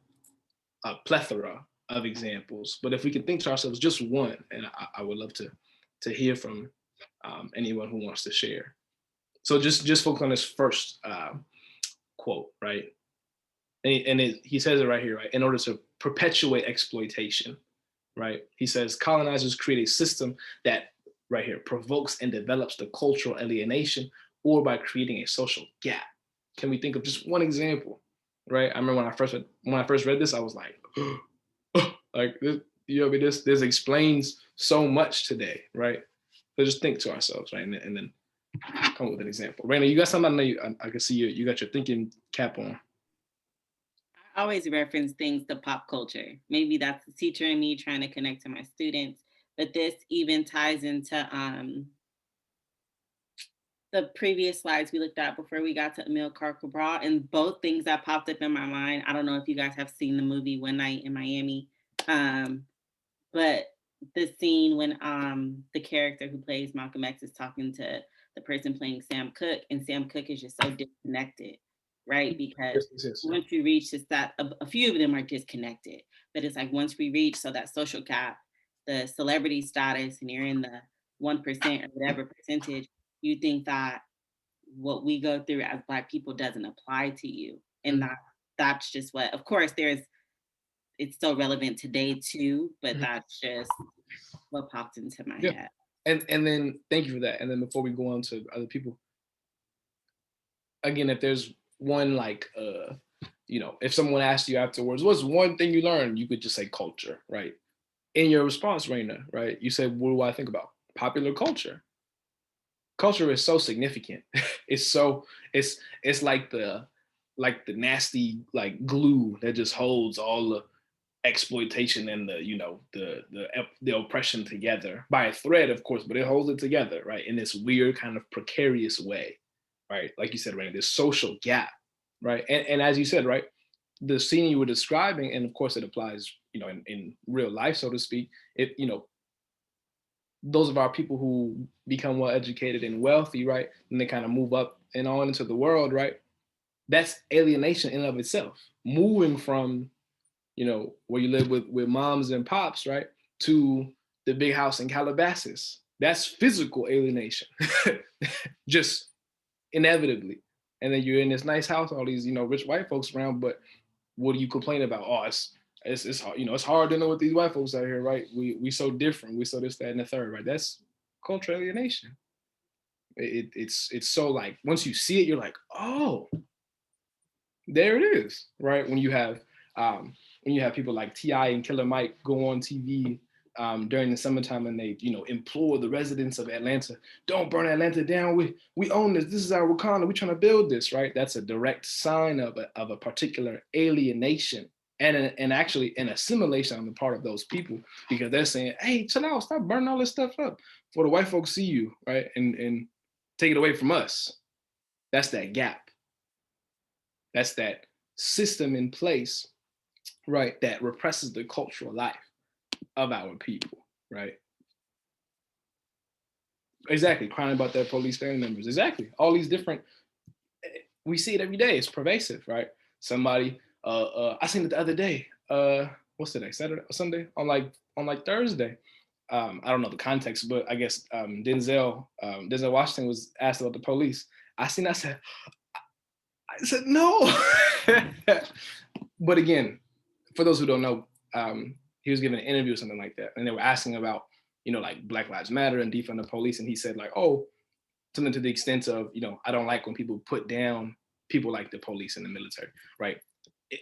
a plethora of examples. But if we can think to ourselves just one, and I would love to hear from anyone who wants to share. So just focus on this first quote, right? He says it right here, right? In order to perpetuate exploitation, right? He says colonizers create a system that, right here, provokes and develops the cultural alienation, or by creating a social gap. Can we think of just one example, right? I remember when I first read this, I was like, like this, you know, I mean, this explains so much today, right? So just think to ourselves, right, and then come up with an example. Raina, you got something? I know I can see you got your thinking cap on. I always reference things to pop culture. Maybe that's the teacher in me trying to connect to my students, but this even ties into the previous slides we looked at before we got to Amilcar Cabral, and both things that popped up in my mind. I don't know if you guys have seen the movie One Night in Miami, but the scene when the character who plays Malcolm X is talking to the person playing Sam Cooke, and Sam Cooke is just so disconnected, right? Because Yes. once you reach this, that a few of them are disconnected, but it's like once we reach so that social gap, the celebrity status, and you're in the 1% or whatever percentage, you think that what we go through as Black people doesn't apply to you, and that's just what. Of course, it's so relevant today too, but that's just what popped into my head. And then thank you for that. And then before we go on to other people, again, if there's one like you know, if someone asked you afterwards, what's one thing you learned, you could just say culture, right? In your response, Raina, right? You said, what do I think about? Popular culture. Culture is so significant. It's like the nasty like glue that just holds all the exploitation and the, you know, the oppression together by a thread, of course, but it holds it together, right? In this weird kind of precarious way, right? Like you said, right? This social gap, right? And as you said, right? The scene you were describing, and of course it applies, you know, in real life, so to speak. It, you know, those of our people who become well educated and wealthy, right? And they kind of move up and on into the world, right? That's alienation in and of itself. Moving from, you know, where you live with moms and pops, right, to the big house in Calabasas. That's physical alienation, just inevitably. And then you're in this nice house, all these, you know, rich white folks around, but what do you complain about? Oh, it's hard, you know, it's hard to know with these white folks out here, right? We so different. We so this, that, and the third, right? That's cultural alienation. It's so like once you see it, you're like, oh, there it is, right? When you have people like T.I. and Killer Mike go on TV during the summertime and they, you know, implore the residents of Atlanta, don't burn Atlanta down. We own this. This is our Wakanda. We're trying to build this, right? That's a direct sign of a particular alienation and actually an assimilation on the part of those people, because they're saying, hey, chill out, stop burning all this stuff up before the white folks see you, right? And take it away from us. That's that gap. That's that system in place, right, that represses the cultural life of our people, right? Exactly, crying about their police family members. Exactly, all these different. We see it every day. It's pervasive, right? Somebody, I seen it the other day. What's today? Saturday or Sunday? On like Thursday. I don't know the context, but I guess Denzel Washington was asked about the police. I said no. But again, for those who don't know, he was giving an interview or something like that, and they were asking about, you know, like Black Lives Matter and defund the police, and he said like, oh, something to the extent of, you know, I don't like when people put down people like the police and the military, right?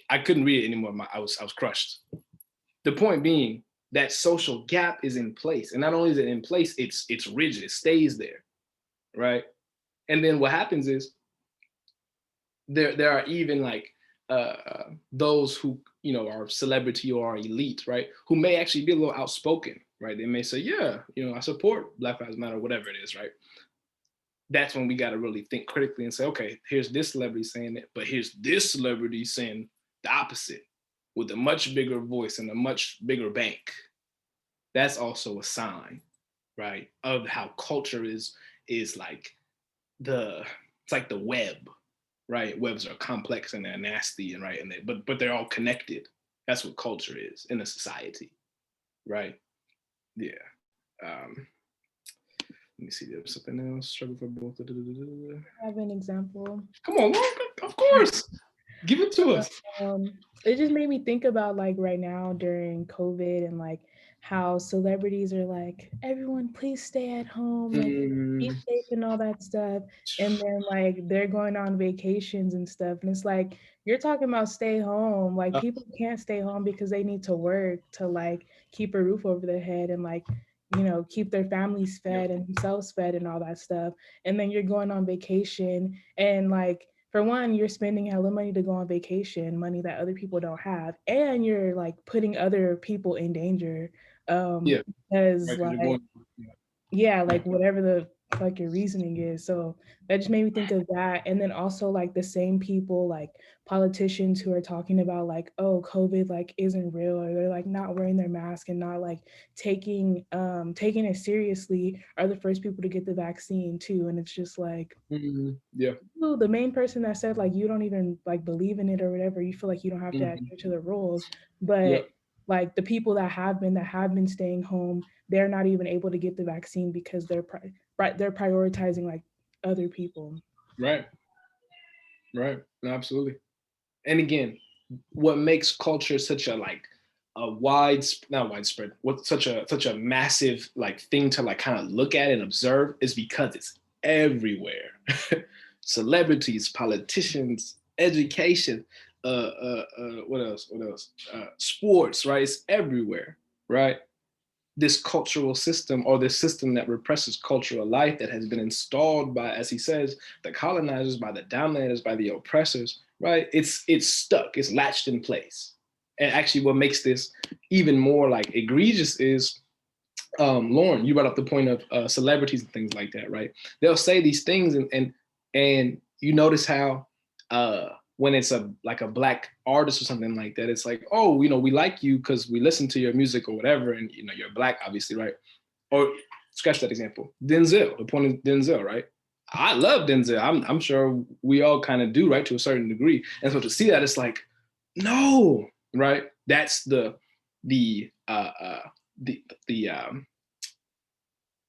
I couldn't read it anymore. I was crushed. The point being that social gap is in place, and not only is it in place, it's rigid. It stays there, right? And then what happens is there are even like those who, you know, are celebrity or are elite, right, who may actually be a little outspoken, right? They may say, yeah, you know, I support Black Lives Matter, whatever it is, right? That's when we got to really think critically and say, okay, here's this celebrity saying it, but here's this celebrity saying the opposite with a much bigger voice and a much bigger bank. That's also a sign, right, of how culture is like it's like the web, right? Webs are complex and they're nasty and right, and but they're all connected. That's what culture is in a society, right? Yeah. Um, Let me see. There was something else. Struggle for both. I have an example. Come on, Lauren, of course. Give it to us. It just made me think about like right now during COVID and like how celebrities are like, everyone please stay at home, like be Mm, safe and all that stuff. And then like they're going on vacations and stuff. And it's like, you're talking about stay home. Like uh, people can't stay home because they need to work to like keep a roof over their head and like, keep their families yeah. fed and themselves fed and all that stuff. And then you're going on vacation and like for one, you're spending hella money to go on vacation, money that other people don't have, and you're like putting other people in danger. Yeah. Because Right, 'cause you're like going. Yeah. yeah, like whatever the like your reasoning is. So that just made me think of that. And then also like the same people, like politicians who are talking about like, oh, COVID like isn't real, or they're like not wearing their mask and not like taking it seriously are the first people to get the vaccine too. And it's just like Yeah. the main person that said like you don't even like believe in it or whatever, you feel like you don't have to Mhm. adhere to the rules, Yeah. but like the people that have been staying home, they're not even able to get the vaccine because they're prioritizing like other people. Right. Right. No, absolutely. And again, what makes culture such a like a not widespread, what such a massive like thing to like kind of look at and observe is because it's everywhere. Celebrities, politicians, education, what else? What else? Sports, right? It's everywhere, right? This cultural system or this system that represses cultural life that has been installed by, as he says, the colonizers, by the dominators, by the oppressors, right? It's stuck, it's latched in place. And actually what makes this even more like egregious is Lauren, you brought up the point of celebrities and things like that, right? They'll say these things, and you notice how when it's a like a black artist or something like that, it's like, oh, we like you because we listen to your music or whatever, and you're black, obviously, right? Or scratch that example. Denzel, the point of Denzel, right? I love Denzel. I'm sure we all kind of do, right, to a certain degree. And so to see that, it's like, no, right? That's the uh, uh, the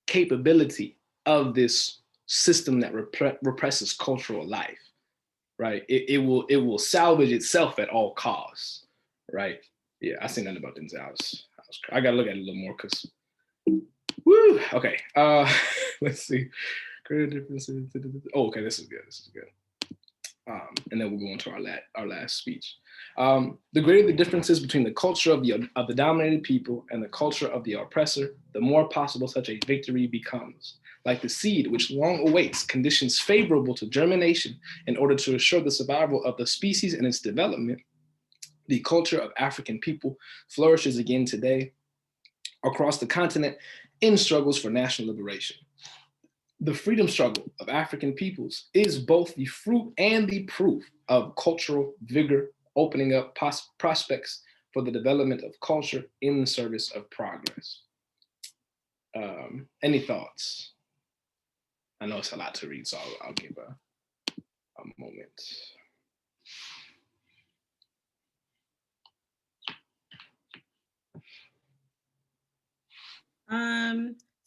capability of this system that represses cultural life, right? It will salvage itself at all costs, right? Yeah, I seen that about Denzel. I gotta look at it a little more because, woo. Okay, let's see. Greater differences. Oh, okay, this is good. This is good. And then we'll go into our last speech. The greater the differences between the culture of the dominated people and the culture of the oppressor, the more possible such a victory becomes. Like the seed, which long awaits conditions favorable to germination in order to assure the survival of the species and its development, the culture of African people flourishes again today across the continent in struggles for national liberation. The freedom struggle of African peoples is both the fruit and the proof of cultural vigor, opening up prospects for the development of culture in the service of progress. Any thoughts? I know it's a lot to read, so I'll give a moment.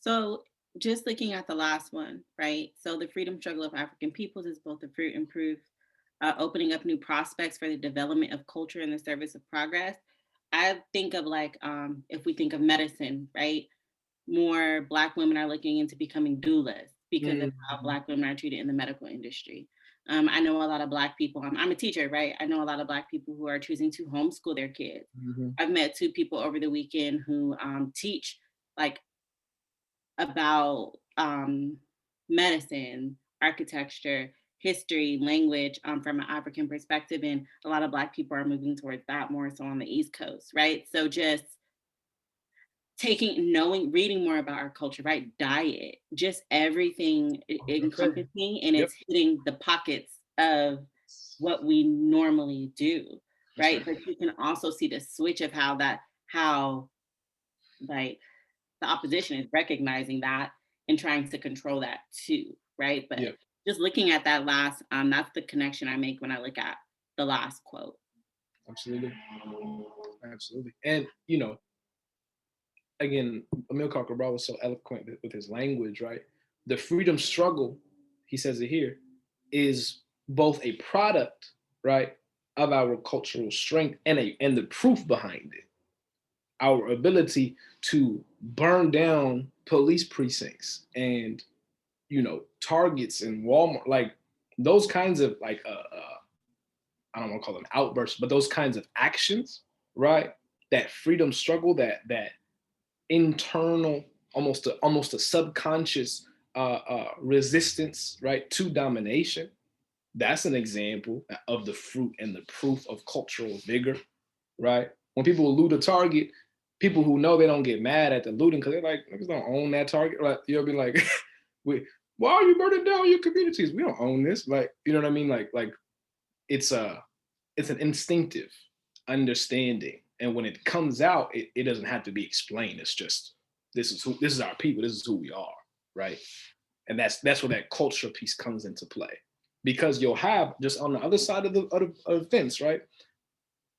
So just looking at the last one, right? So the freedom struggle of African peoples is both the fruit and proof, opening up new prospects for the development of culture in the service of progress. I think of like, if we think of medicine, right? More Black women are looking into becoming doulas because of how Black women are treated in the medical industry. I know a lot of Black people, I'm a teacher, right? I know a lot of Black people who are choosing to homeschool their kids. I've met 2 people over the weekend who teach like about medicine, architecture, history, language from an African perspective. And a lot of Black people are moving towards that more so on the East Coast, right? So just reading more about our culture, right? Diet, just everything encompassing, and Yep. it's hitting the pockets of what we normally do, right? But you can also see the switch of how like the opposition is recognizing that and trying to control that too, right? But Yep. just looking at that last, that's the connection I make when I look at the last quote. Absolutely. Absolutely. And, you know, again, Emil Carter was so eloquent with his language, right? The freedom struggle, he says it here, is both a product, right, of our cultural strength and the proof behind it. Our ability to burn down police precincts and, you know, Targets and Walmart, like those kinds of like I don't want to call them outbursts, but those kinds of actions, right? That freedom struggle, that internal, almost a subconscious resistance, right, to domination. That's an example of the fruit and the proof of cultural vigor, right? When people loot a Target, people who know they don't get mad at the looting because they're like, niggas don't own that Target. Like, you'll be like, why are you burning down your communities? We don't own this. Like, you know what I mean? Like it's an instinctive understanding. And when it comes out, it doesn't have to be explained. It's just, this is our people, this is who we are, right? And that's where that culture piece comes into play. Because you'll have just on the other side of the fence, right?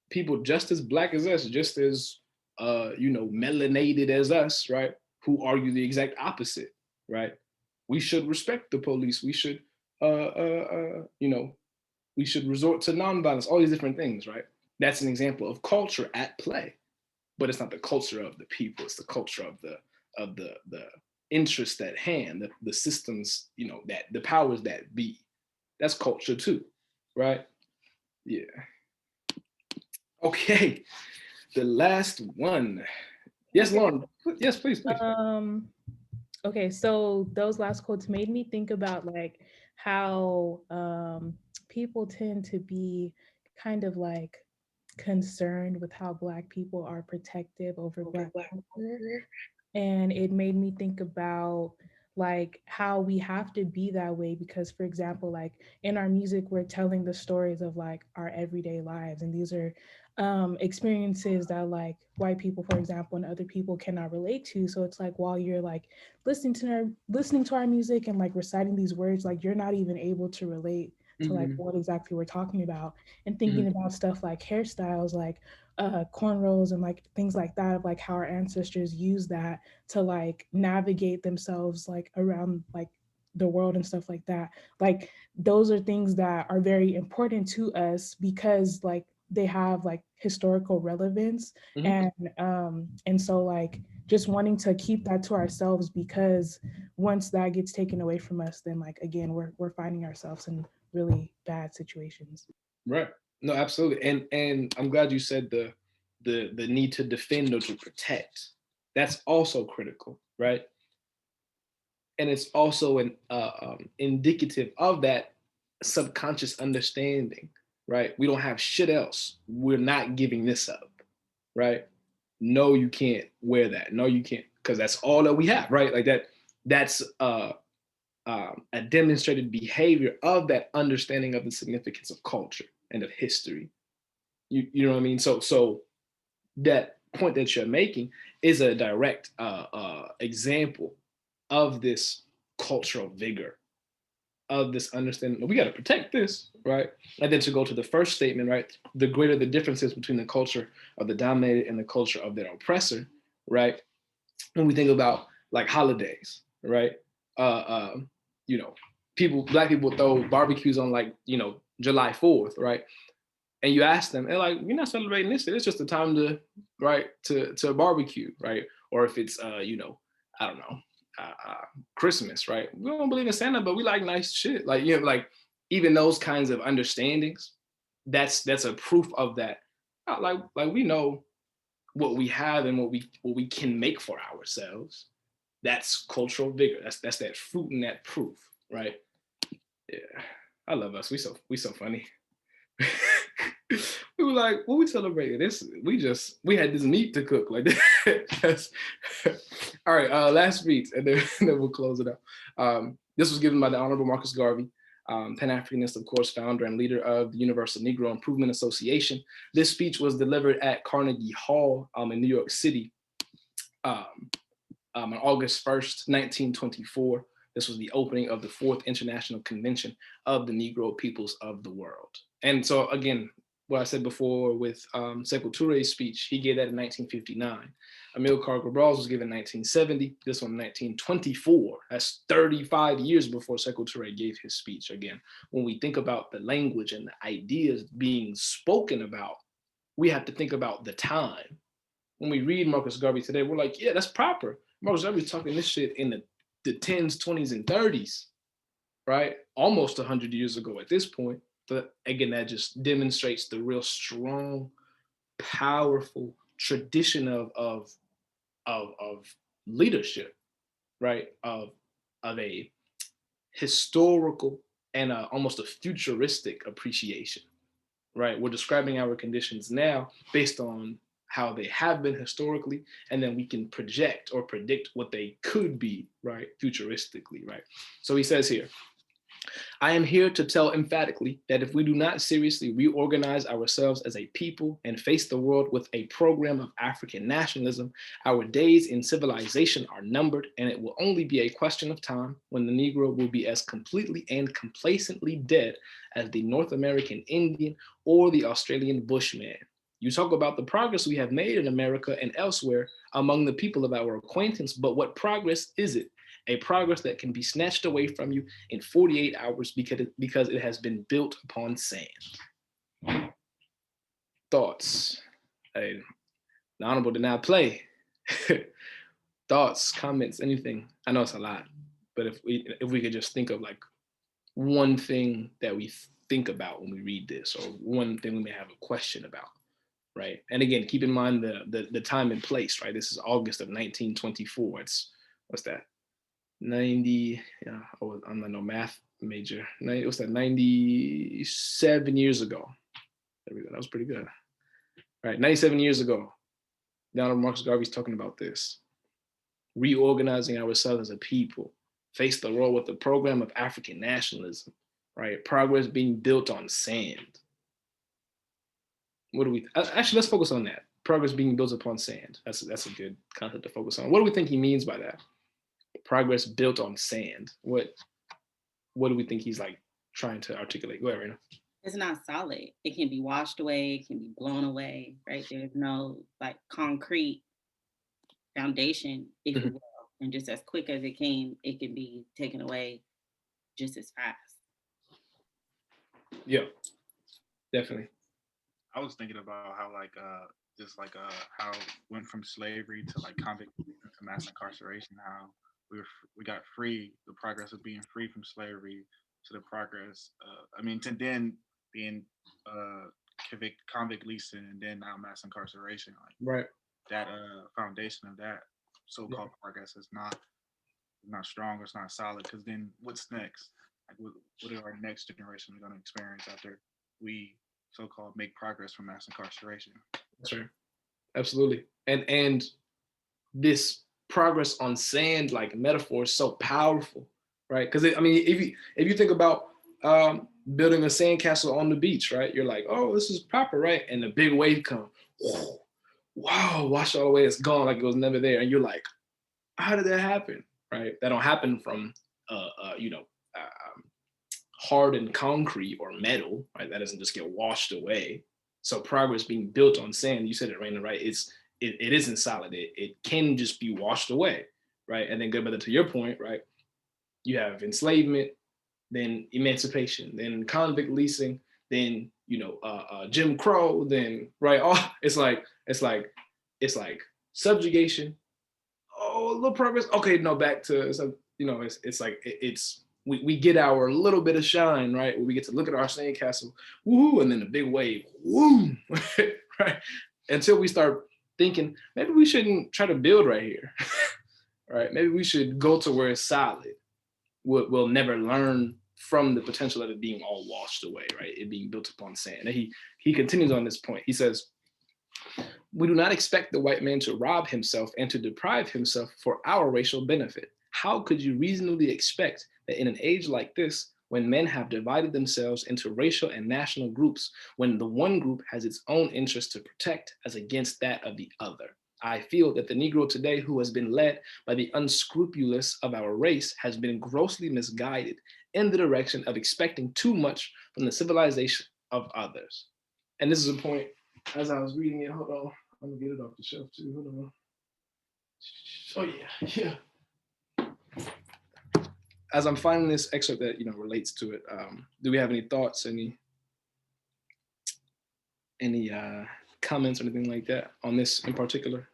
People just as black as us, just as you know, melanated as us, right? Who argue the exact opposite, right? We should respect the police. We should, you know, we should resort to nonviolence. All these different things, right? That's an example of culture at play, but it's not the culture of the people. It's the culture of the interest at hand, the systems, you know, that the powers that be. That's culture too, right? Yeah. Okay, the last one. Yes, Lauren. Yes, please. Okay, so those last quotes made me think about like how people tend to be kind of like concerned with how Black people are protective over Black culture. And it made me think about like how we have to be that way because, for example, like in our music we're telling the stories of like our everyday lives, and these are experiences that like white people, for example, and other people cannot relate to. So it's like while you're like listening to our music and like reciting these words, like you're not even able to relate to like what exactly we're talking about, and thinking about stuff like hairstyles, like cornrows and like things like that, of like how our ancestors use that to like navigate themselves like around like the world and stuff like that. Like those are things that are very important to us because like they have like historical relevance. And so like just wanting to keep that to ourselves, because once that gets taken away from us, then like again we're finding ourselves in really bad situations. Right. No, absolutely. And I'm glad you said the need to defend or to protect. That's also critical, right? And it's also an indicative of that subconscious understanding, right? We don't have shit else. We're not giving this up, right? No, you can't wear that. No, you can't, because that's all that we have, right? Like that. That's a demonstrated behavior of that understanding of the significance of culture and of history. You know what I mean? So that point that you're making is a direct example of this cultural vigor, of this understanding. We got to protect this, right? And then to go to the first statement, right? The greater the differences between the culture of the dominated and the culture of their oppressor, right? When we think about like holidays, right? You know, Black people throw barbecues on like, you know, July 4th, right? And you ask them, they're like, we're not celebrating this. It's just a time to, right, to barbecue, right? Or if it's, you know, I don't know, Christmas, right? We don't believe in Santa, but we like nice shit. Like, you know, like even those kinds of understandings, that's a proof of that. Like we know what we have and what we can make for ourselves. That's cultural vigor. That's that fruit and that proof, right? Yeah, I love us. We so funny. We were like, what we celebrated? We had this meat to cook. Like this. All right, last speech, and then we'll close it up. This was given by the Honorable Marcus Garvey, Pan-Africanist, of course, founder and leader of the Universal Negro Improvement Association. This speech was delivered at Carnegie Hall in New York City on August 1st, 1924. This was the opening of the Fourth International Convention of the Negro Peoples of the World. And so again, what I said before with Sekou Toure's speech, he gave that in 1959. Amilcar Cabral's was given in 1970, this one in 1924. That's 35 years before Sekou Toure gave his speech. Again, when we think about the language and the ideas being spoken about, we have to think about the time. When we read Marcus Garvey today, we're like, yeah, that's proper. Marcus Garvey's talking this shit in the 10s, 20s, and 30s, right? Almost 100 years ago at this point. But again, that just demonstrates the real strong, powerful tradition of leadership, right? Of a historical and almost a futuristic appreciation, right? We're describing our conditions now based on how they have been historically, and then we can project or predict what they could be, right? Futuristically, right? So he says here, I am here to tell emphatically that if we do not seriously reorganize ourselves as a people and face the world with a program of African nationalism, our days in civilization are numbered, and it will only be a question of time when the Negro will be as completely and complacently dead as the North American Indian or the Australian Bushman. You talk about the progress we have made in America and elsewhere among the people of our acquaintance, but what progress is it? A progress that can be snatched away from you in 48 hours because it has been built upon sand. Thoughts? Hey, the Honorable did not play. Thoughts, comments, anything? I know it's a lot, but if we could just think of like one thing that we think about when we read this, or one thing we may have a question about, right? And again, keep in mind the time and place, right? This is August of 1924. It's, what's that? 90, yeah, I'm not no math major. What's that, 97 years ago. There we go, that was pretty good. All right, 97 years ago, Donald Marcus Garvey's talking about this. Reorganizing ourselves as a people, face the world with a program of African nationalism, right? Progress being built on sand. What do we, actually, let's focus on that. Progress being built upon sand. That's a good concept to focus on. What do we think he means by that? Progress built on sand. What do we think he's like trying to articulate? Go ahead, Raina. It's not solid. It can be washed away, it can be blown away, right? There's no like concrete foundation, if you will. And just as quick as it came, it can be taken away just as fast. Yeah, definitely. I was thinking about how how it went from slavery to like convict to mass incarceration, how we got free, the progress of being free from slavery to the progress, to then being convict leasing and then now mass incarceration. Like right. That foundation of that so-called progress is not strong, it's not solid, because then what's next? Like what are our next generation going to experience after we so-called make progress from mass incarceration? That's right. Absolutely. And this progress on sand like metaphor is so powerful, right? Because if you think about building a sandcastle on the beach, right? You're like, oh, this is proper, right? And the big wave come, wow, wash all away, it's gone like it was never there. And you're like, how did that happen, right? That don't happen from hardened concrete or metal, right? That doesn't just get washed away. So progress being built on sand, you said it, Raina, right? It isn't solid. It can just be washed away, right? And then but to your point, right? You have enslavement, then emancipation, then convict leasing, then Jim Crow, then right. Oh, it's like subjugation. Oh, a little progress. Okay, no, back to some. We get our little bit of shine, right? Where we get to look at our sandcastle, woo, and then the big wave, woo, right? Until we start thinking, maybe we shouldn't try to build right here, right? Maybe we should go to where it's solid. We'll never learn from the potential of it being all washed away, right? It being built upon sand. And he continues on this point. He says, we do not expect the white man to rob himself and to deprive himself for our racial benefit. How could you reasonably expect that in an age like this, when men have divided themselves into racial and national groups, when the one group has its own interest to protect as against that of the other? I feel that the Negro today who has been led by the unscrupulous of our race has been grossly misguided in the direction of expecting too much from the civilization of others. And this is a point, as I was reading it, hold on, I'm gonna get it off the shelf too, hold on. Oh yeah. As I'm finding this excerpt that relates to it, do we have any thoughts, any comments or anything like that on this in particular?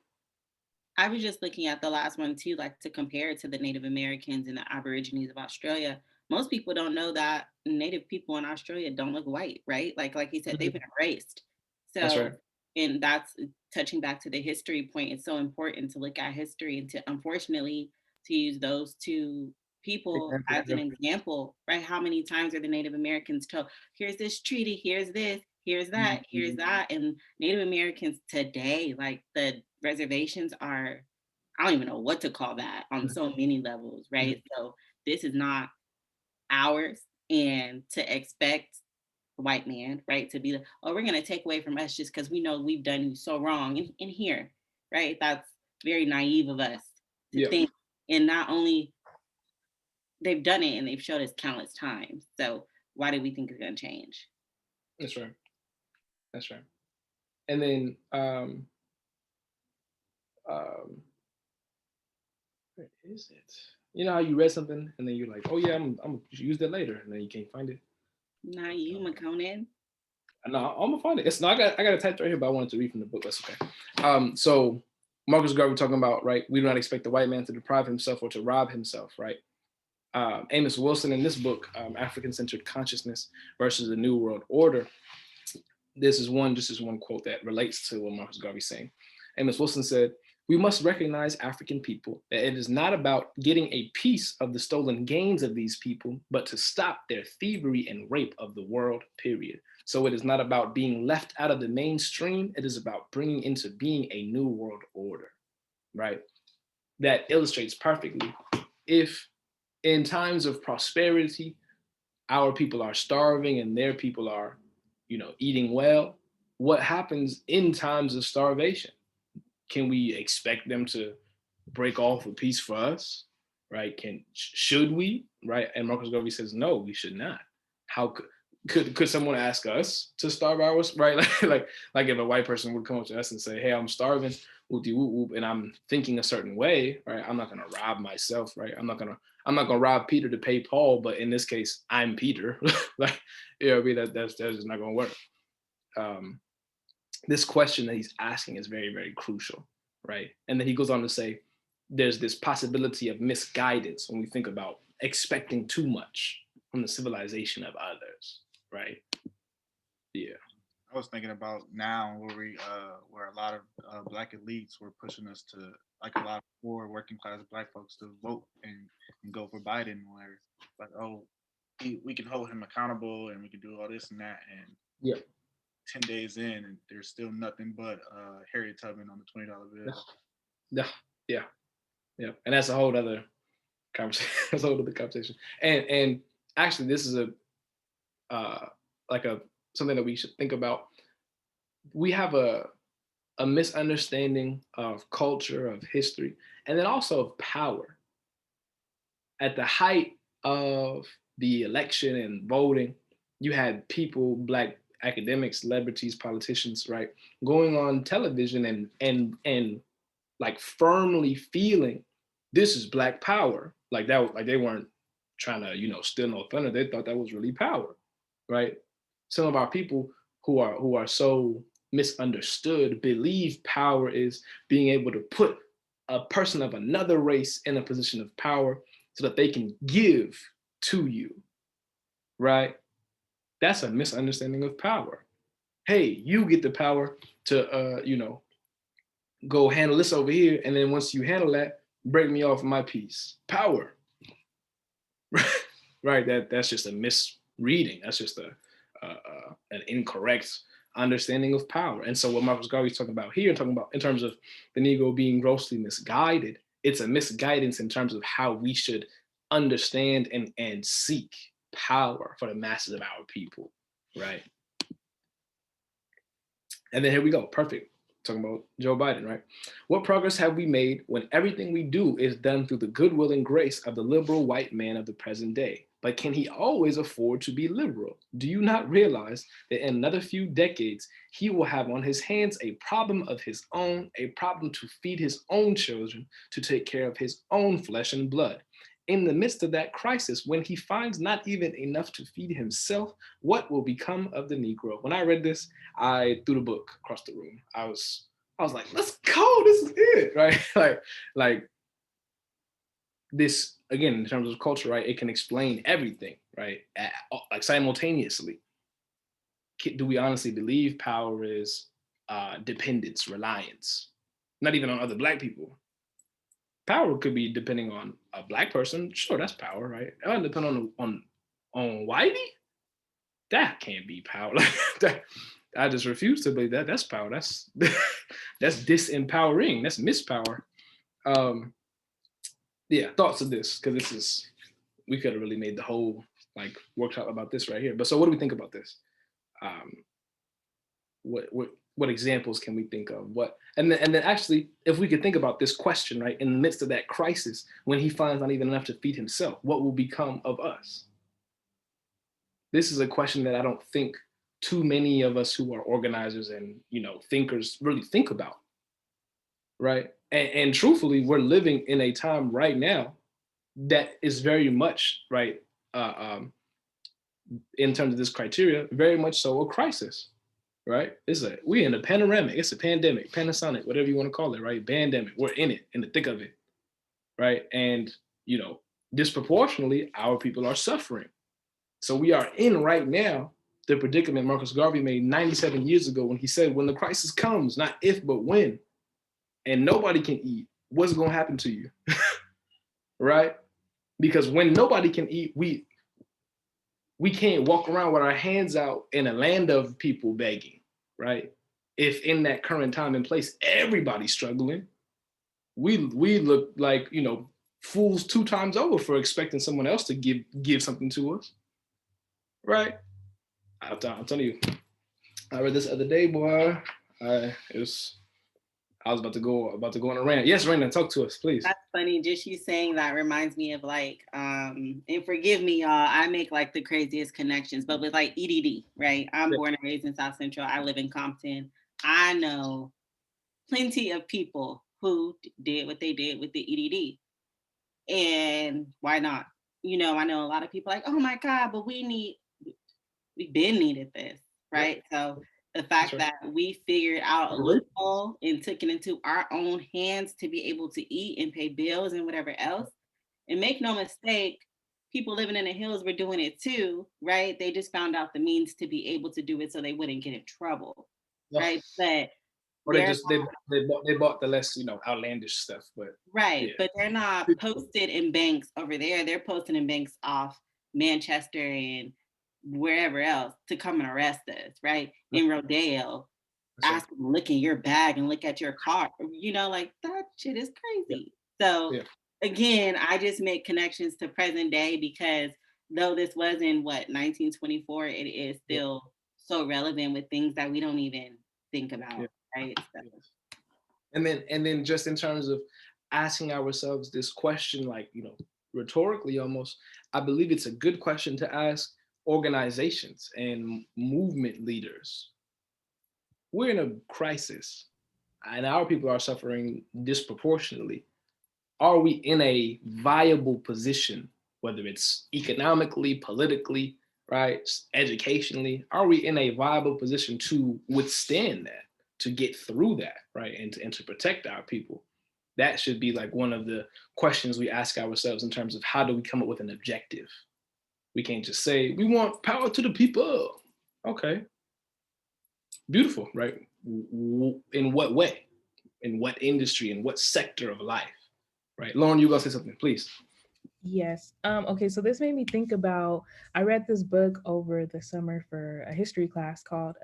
I was just looking at the last one too, like to compare it to the Native Americans and the Aborigines of Australia. Most people don't know that Native people in Australia don't look white, right? Like you said, they've been erased. That's So, right. and that's touching back to the history point. It's so important to look at history and to, unfortunately, to use those two people as an example, right? How many times are the Native Americans told, here's this treaty, here's this, here's that. And Native Americans today, like the reservations are, I don't even know what to call that on so many levels, right? So this is not ours. And to expect a white man, right, to be like, oh, we're going to take away from us just because we know we've done you so wrong in here, right? That's very naive of us to think. And not only they've done it and they've showed us countless times. So why do we think it's going to change? That's right. That's right. And then where is it? You know how you read something and then you're like, oh yeah, I'm gonna use that later, and then you can't find it. Not you, Makonnen. No, I'm gonna find it. It's not. I got it typed right here, but I wanted to read from the book. That's okay. So Marcus Garvey talking about, right? We do not expect the white man to deprive himself or to rob himself, right? Amos Wilson in this book, African-Centered Consciousness versus the New World Order. This is one quote that relates to what Marcus Garvey's saying. Amos Wilson said, "We must recognize African people that it is not about getting a piece of the stolen gains of these people, but to stop their thievery and rape of the world, period. So it is not about being left out of the mainstream. It is about bringing into being a new world order," right? That illustrates perfectly. If in times of prosperity, our people are starving and their people are, eating well, what happens in times of starvation? Can we expect them to break off a piece for us, right? Should we, right? And Marcus Garvey says, no, we should not. How could someone ask us to starve ours, right? Like if a white person would come up to us and say, hey, I'm starving, whoop whoop whoop, and I'm thinking a certain way, right? I'm not gonna rob myself, right? I'm not gonna rob Peter to pay Paul, but in this case, I'm Peter. Like, I mean, that's just not gonna work. This question that he's asking is very, very crucial, right? And then he goes on to say, there's this possibility of misguidance when we think about expecting too much from the civilization of others, right? Yeah. I was thinking about now where a lot of black elites were pushing us to, like, a lot of poor working class black folks to vote and go for Biden, where like, oh, we can hold him accountable and we can do all this and that, and yeah, 10 days in and there's still nothing but Harriet Tubman on the $20 bill. Yeah, and that's a whole other conversation. That's a whole other conversation. And actually, this is something that we should think about. We have a misunderstanding of culture, of history, and then also of power. At the height of the election and voting, you had people, black academics, celebrities, politicians, right, going on television and like firmly feeling this is black power. Like that, like they weren't trying to, steal no thunder. They thought that was really power, right? Some of our people who are so misunderstood believe power is being able to put a person of another race in a position of power so that they can give to you, right? That's a misunderstanding of power. Hey, you get the power to, go handle this over here, and then once you handle that, break me off my piece. Power, right? That's just a misreading. That's just an incorrect understanding of power. And so what Marcus Garvey's talking about here, talking about in terms of the Negro being grossly misguided, it's a misguidance in terms of how we should understand and seek power for the masses of our people, right? And then here we go, perfect. talking about Joe Biden, right? What progress have we made when everything we do is done through the goodwill and grace of the liberal white man of the present day? But can he always afford to be liberal? Do you not realize that in another few decades, he will have on his hands a problem of his own, a problem to feed his own children, to take care of his own flesh and blood? In the midst of that crisis, when he finds not even enough to feed himself, what will become of the Negro? When I read this, I threw the book across the room. I was like, let's go, this is it, right? like this, again, in terms of culture, right? It can explain everything, right? Like simultaneously. Do we honestly believe power is dependence, reliance? Not even on other Black people. Power could be depending on a Black person. Sure, that's power, right? It doesn't depend on whitey. That can't be power. That, I just refuse to believe that. That's power. That's that's disempowering. That's mispower. Yeah, thoughts of this, because this is, we could have really made the whole like workshop about this right here. But so, what do we think about this? What examples can we think of? What and then actually, if we could think about this question, right, in the midst of that crisis, when he finds not even enough to feed himself, what will become of us? This is a question that I don't think too many of us who are organizers and thinkers really think about, right? And truthfully, we're living in a time right now that is very much right, in terms of this criteria, very much so a crisis, right? We in a panoramic, it's a pandemic, Panasonic, whatever you want to call it, right? Pandemic, we're in it, in the thick of it, right? And disproportionately, our people are suffering. So we are in right now the predicament Marcus Garvey made 97 years ago when he said, when the crisis comes, not if, but when, and nobody can eat, what's going to happen to you? Right? Because when nobody can eat, we can't walk around with our hands out in a land of people begging, right? If in that current time and place, everybody's struggling, we look like, fools 2 times over for expecting someone else to give something to us, right? I'm telling you, I read this other day, boy. I was about to go on a rant. Yes, Raina, talk to us, please. That's funny. Just you saying that reminds me of like, and forgive me, y'all, I make like the craziest connections, but with like EDD, right? I'm born and raised in South Central. I live in Compton. I know plenty of people who did what they did with the EDD. And why not? I know a lot of people like, oh my God, but we've been needed this, right? Yep. So the fact that we figured out a loophole and took it into our own hands to be able to eat and pay bills and whatever else. And make no mistake, people living in the hills were doing it too, right? They just found out the means to be able to do it so they wouldn't get in trouble, right? But or they bought the less outlandish stuff, but right, yeah. But they're not posted in banks over there. They're posted in banks off Manchester and wherever else to come and arrest us, right? In Rodeo, ask them to look in your bag and look at your car. Like that shit is crazy. Yeah. So again, I just make connections to present day because though this was in 1924, it is still so relevant with things that we don't even think about, right? So. And then just in terms of asking ourselves this question, like, rhetorically almost, I believe it's a good question to ask organizations and movement leaders. We're in a crisis and our people are suffering disproportionately. Are we in a viable position, whether it's economically, politically, right, educationally? Are we in a viable position to withstand that, to get through that, right, and to protect our people? That should be like one of the questions we ask ourselves in terms of how do we come up with an objective? We can't just say, we want power to the people. Okay. Beautiful, right? In what way? In what industry? In what sector of life? Right. Lauren, you gonna say something, please. Yes. Okay, so this made me think about, I read this book over the summer for a history class called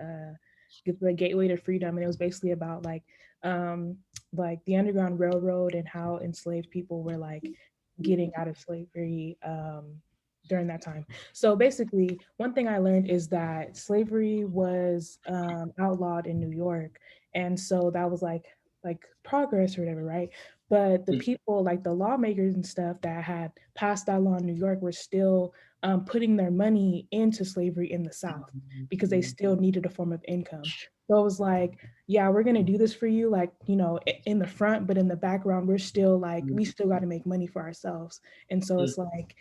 The Gateway to Freedom. And it was basically about like the Underground Railroad and how enslaved people were like getting out of slavery during that time. So basically, one thing I learned is that slavery was outlawed in New York. And so that was like progress or whatever, right? But the people, like the lawmakers and stuff that had passed that law in New York, were still putting their money into slavery in the South because they still needed a form of income. So it was like, yeah, we're gonna do this for you, like, you know, in the front, but in the background, we're still like, we still got to make money for ourselves. And so it's like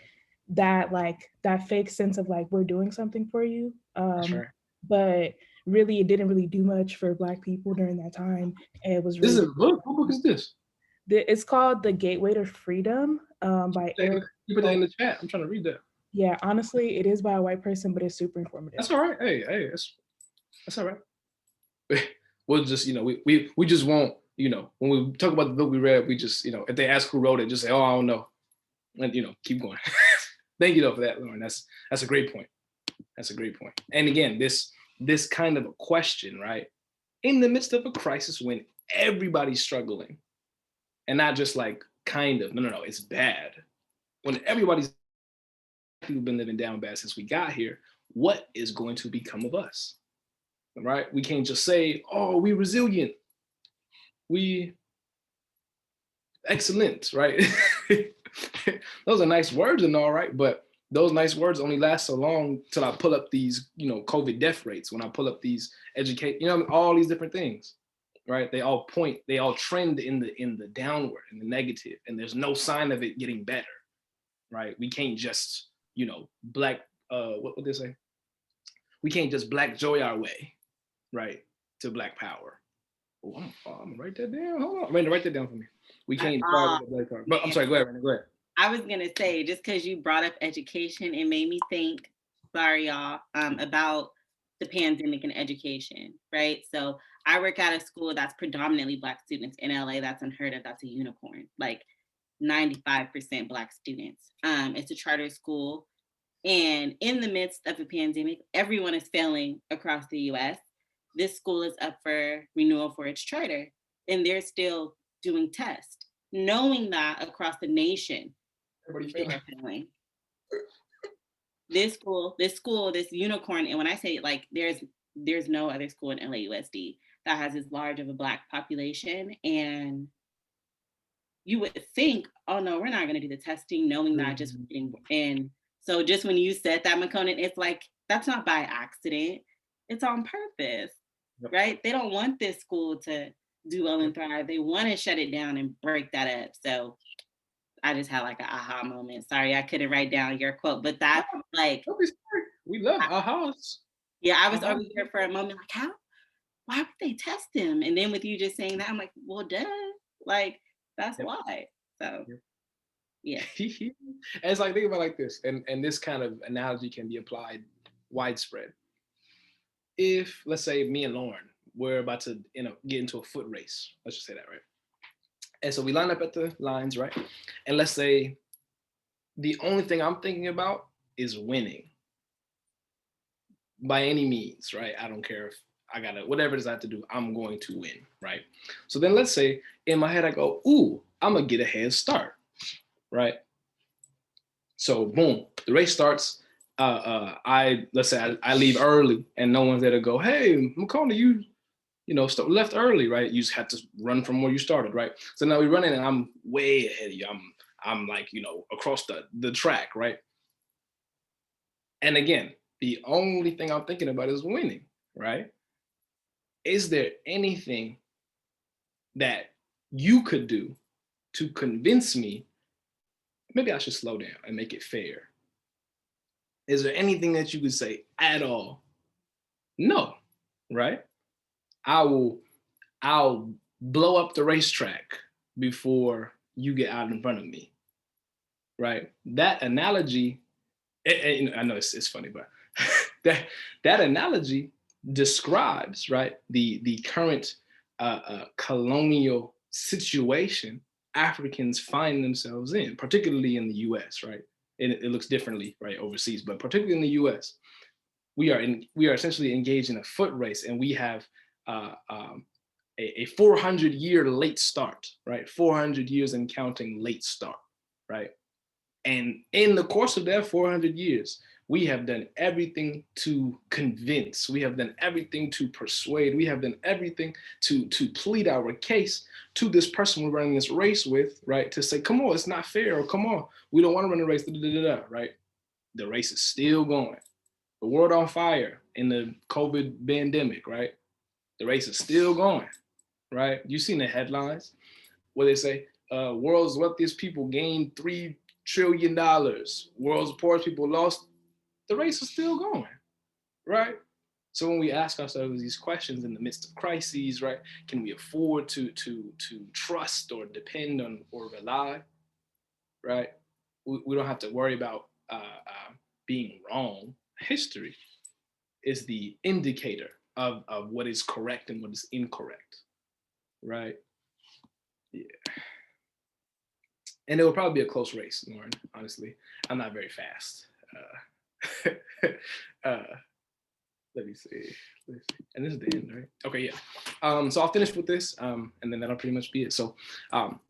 that fake sense of like we're doing something for you. That's right. But really, it didn't really do much for Black people during that time. And it was This really is a book. What book is this? it's called The Gateway to Freedom by Eric. You put that in the chat. I'm trying to read that. Yeah, honestly, it is by a white person, but it's super informative. That's all right. Hey, that's all right. We'll just, you know, we just won't, you know, when we talk about the book we read, we just, you know, if they ask who wrote it, just say, oh, I don't know, and you know, keep going. Thank you though for that, Lauren. That's a great point. That's a great point. And again, this kind of a question, right? In the midst of a crisis when everybody's struggling, and not just like kind of, no, it's bad. When everybody's people been living down bad since we got here, what is going to become of us? Right? We can't just say, oh, we resilient. We excellent, right? Those are nice words and all, right? But those nice words only last so long till I pull up these, you know, COVID death rates, when I pull up these educate, you know, all these different things, right? They all trend in the downward, in the negative, and there's no sign of it getting better, right? We can't just, you know, what would they say? We can't just Black joy our way, right, to Black power. Oh, I'm gonna write that down. Hold on, Raina, write that down for me. We can't Black power. But I'm sorry, go ahead, Raina, go ahead. I was gonna say, just because you brought up education, it made me think, sorry y'all, about the pandemic and education, right? So I work at a school that's predominantly Black students in LA. That's unheard of. That's a unicorn. Like 95% Black students. It's a charter school. And in the midst of a pandemic, everyone is failing across the US. This school is up for renewal for its charter, and they're still doing tests, knowing that across the nation, they are failing. This school, this unicorn, and when I say like, there's no other school in LAUSD that has as large of a Black population, and you would think, oh no, we're not going to do the testing, knowing that just getting in. So just when you said that, Makonnen, it's like, that's not by accident. It's on purpose, right? They don't want this school to do well and thrive. They want to shut it down and break that up. So I just had like an aha moment. Sorry, I couldn't write down your quote, but that's like, we love ahas. Yeah, I was over here for a moment like, why would they test him? And then with you just saying that, I'm like, well, duh. Like, that's why. So yeah. And it's like, think about it like this, and this kind of analogy can be applied widespread. If, let's say, me and Lauren, we're about to, you know, get into a foot race. Let's just say that, right? And so we line up at the lines, right? And let's say the only thing I'm thinking about is winning by any means, right? I don't care if I gotta, whatever it is I have to do, I'm going to win, right? So then let's say in my head I go, ooh, I'm gonna get a head start, right? So boom, the race starts. Let's say I leave early and no one's there to go, hey, Makonnen, you know, left early, right? You just had to run from where you started, right? So now we're running and I'm way ahead of you. I'm like, you know, across the track, right? And again, the only thing I'm thinking about is winning, right? Is there anything that you could do to convince me maybe I should slow down and make it fair? Is there anything that you could say at all? No, right? I'll blow up the racetrack before you get out in front of me, right? That analogy, I know it's funny, but that analogy describes, right, the current colonial situation Africans find themselves in, particularly in the U.S., right? It looks differently, right, overseas, but particularly in the U.S., we are essentially engaged in a foot race, and we have a 400-year late start, right? 400 years and counting late start, right? And in the course of that 400 years, We have done everything to convince. We have done everything to persuade. We have done everything to plead our case to this person we're running this race with, right? To say, come on, it's not fair, or come on, we don't want to run a race, right? The race is still going. The world on fire in the COVID pandemic, right? The race is still going, right? You've seen the headlines where they say, world's wealthiest people gained $3 trillion. World's poorest people lost. The race is still going, right? So when we ask ourselves these questions in the midst of crises, right? Can we afford to trust or depend on or rely, right? We don't have to worry about being wrong. History is the indicator of what is correct and what is incorrect, right? Yeah. And it will probably be a close race, Lauren, honestly. I'm not very fast. Let me see. And this is the end, right? Okay, yeah. So I'll finish with this, and then that'll pretty much be it. So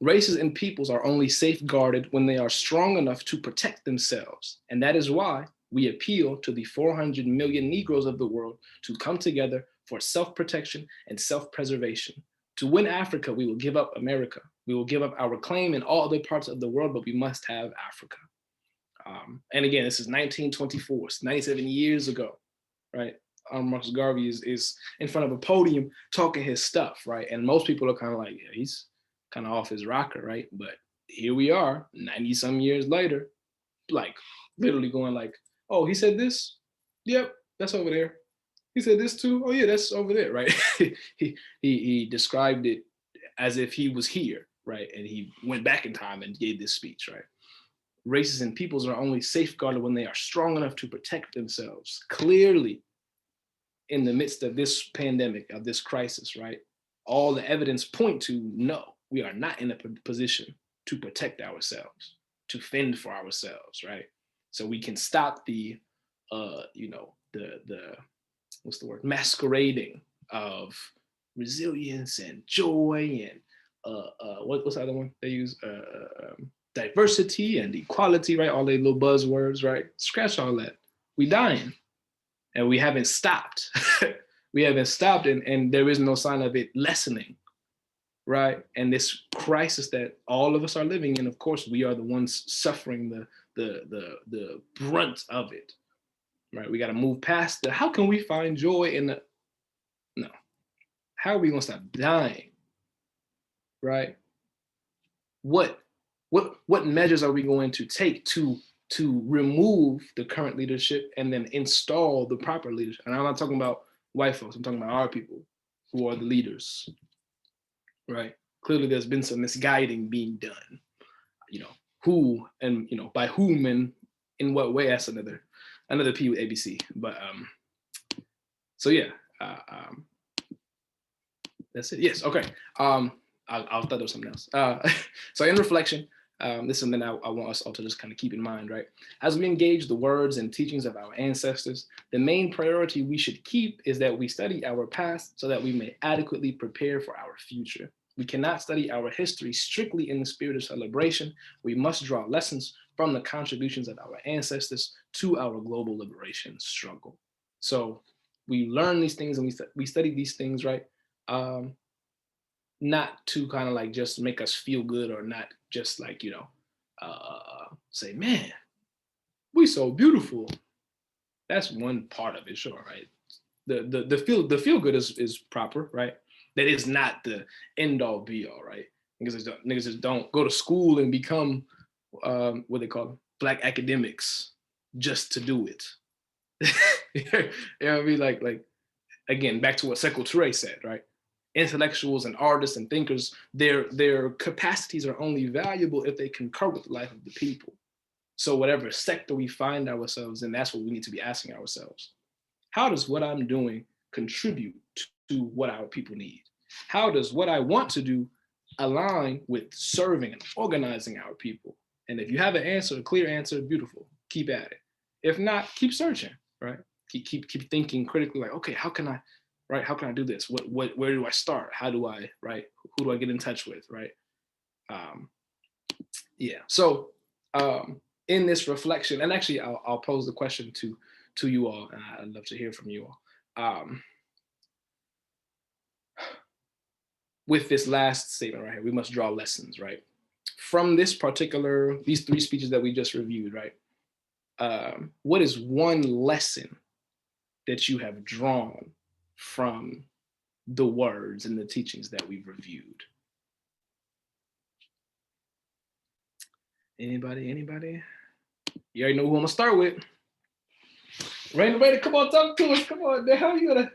races and peoples are only safeguarded when they are strong enough to protect themselves. And that is why we appeal to the 400 million Negroes of the world to come together for self-protection and self-preservation. To win Africa, we will give up America. We will give up our claim in all other parts of the world, but we must have Africa. And again, this is 1924, it's 97 years ago, right? Marcus Garvey is in front of a podium talking his stuff, right? And most people are kind of like, yeah, he's kind of off his rocker, right? But here we are, 90 some years later, like literally going like, oh, he said this? Yep, that's over there. He said this too? Oh yeah, that's over there, right? he described it as if he was here, right? And he went back in time and gave this speech, right? Races and peoples are only safeguarded when they are strong enough to protect themselves. Clearly, in the midst of this pandemic, of this crisis, right? All the evidence point to no, we are not in a position to protect ourselves, to fend for ourselves, right? So we can stop the, the what's the word, masquerading of resilience and joy and what's the other one they use? Diversity and equality, right? All the little buzzwords, right? Scratch all that. We dying, and we haven't stopped. We haven't stopped, and there is no sign of it lessening, right? And this crisis that all of us are living in, of course, we are the ones suffering the brunt of it, right? We got to move past the. How can we find joy in the? No. How are we gonna stop dying, right? What measures are we going to take to remove the current leadership and then install the proper leadership? And I'm not talking about white folks, I'm talking about our people who are the leaders, right? Clearly there's been some misguiding being done, who and, by whom and in what way, that's another P with ABC. But so yeah, that's it. Yes, okay. I'll thought there was something else. So in reflection, this is something I want us all to just kind of keep in mind, right? As we engage the words and teachings of our ancestors, the main priority we should keep is that we study our past so that we may adequately prepare for our future. We cannot study our history strictly in the spirit of celebration. We must draw lessons from the contributions of our ancestors to our global liberation struggle. So we learn these things and we study these things, right? Not to kind of like just make us feel good, or not just like, say, man, we so beautiful. That's one part of it, sure, right? The feel good is proper, right? That is not the end all be all, right? Niggas just don't go to school and become what they call Black academics just to do it. You know what I mean? Like again, back to what Sekou Toure said, right? Intellectuals and artists and thinkers, their capacities are only valuable if they concur with the life of the people. So whatever sector we find ourselves in, that's what we need to be asking ourselves. How does what I'm doing contribute to what our people need? How does what I want to do align with serving and organizing our people? And if you have an answer, a clear answer, beautiful, keep at it. If not, keep searching, right? Keep thinking critically, like, okay, how can I do this? Where do I start? How do I, right? Who do I get in touch with, right? Yeah. So in this reflection, and actually I'll pose the question to you all, and I'd love to hear from you all. With this last statement right here, we must draw lessons, right? From these 3 speeches that we just reviewed, right? What is one lesson that you have drawn from the words and the teachings that we've reviewed? Anybody? You already know who I'm gonna start with. Raina, come on, talk to us. Come on, how are you gonna?